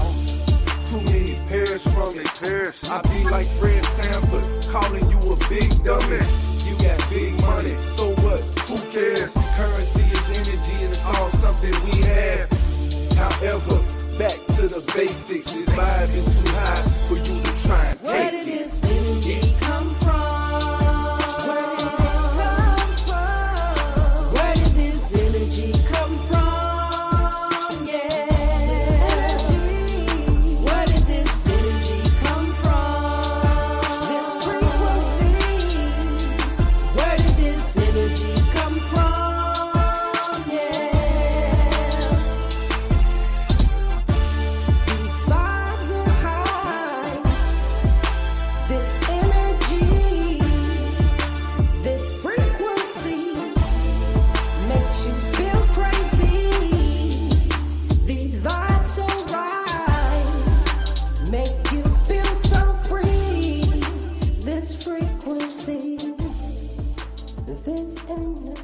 Speaker 15: Too many perish from it. I be like Fred Sanford, calling you a big dummy. You got big money, so what? Who cares? Currency is energy, it's all something we have. However, back to the basics. This vibe is too high for you to try and take
Speaker 1: Where did this energy come from? Where did this energy come from? Yeah. Where did this energy come from? This frequency. Where did this energy come from? Yeah. These vibes are high. This energy, this frequency makes you feel crazy. These vibes so right, make you feel so free. This frequency, this energy.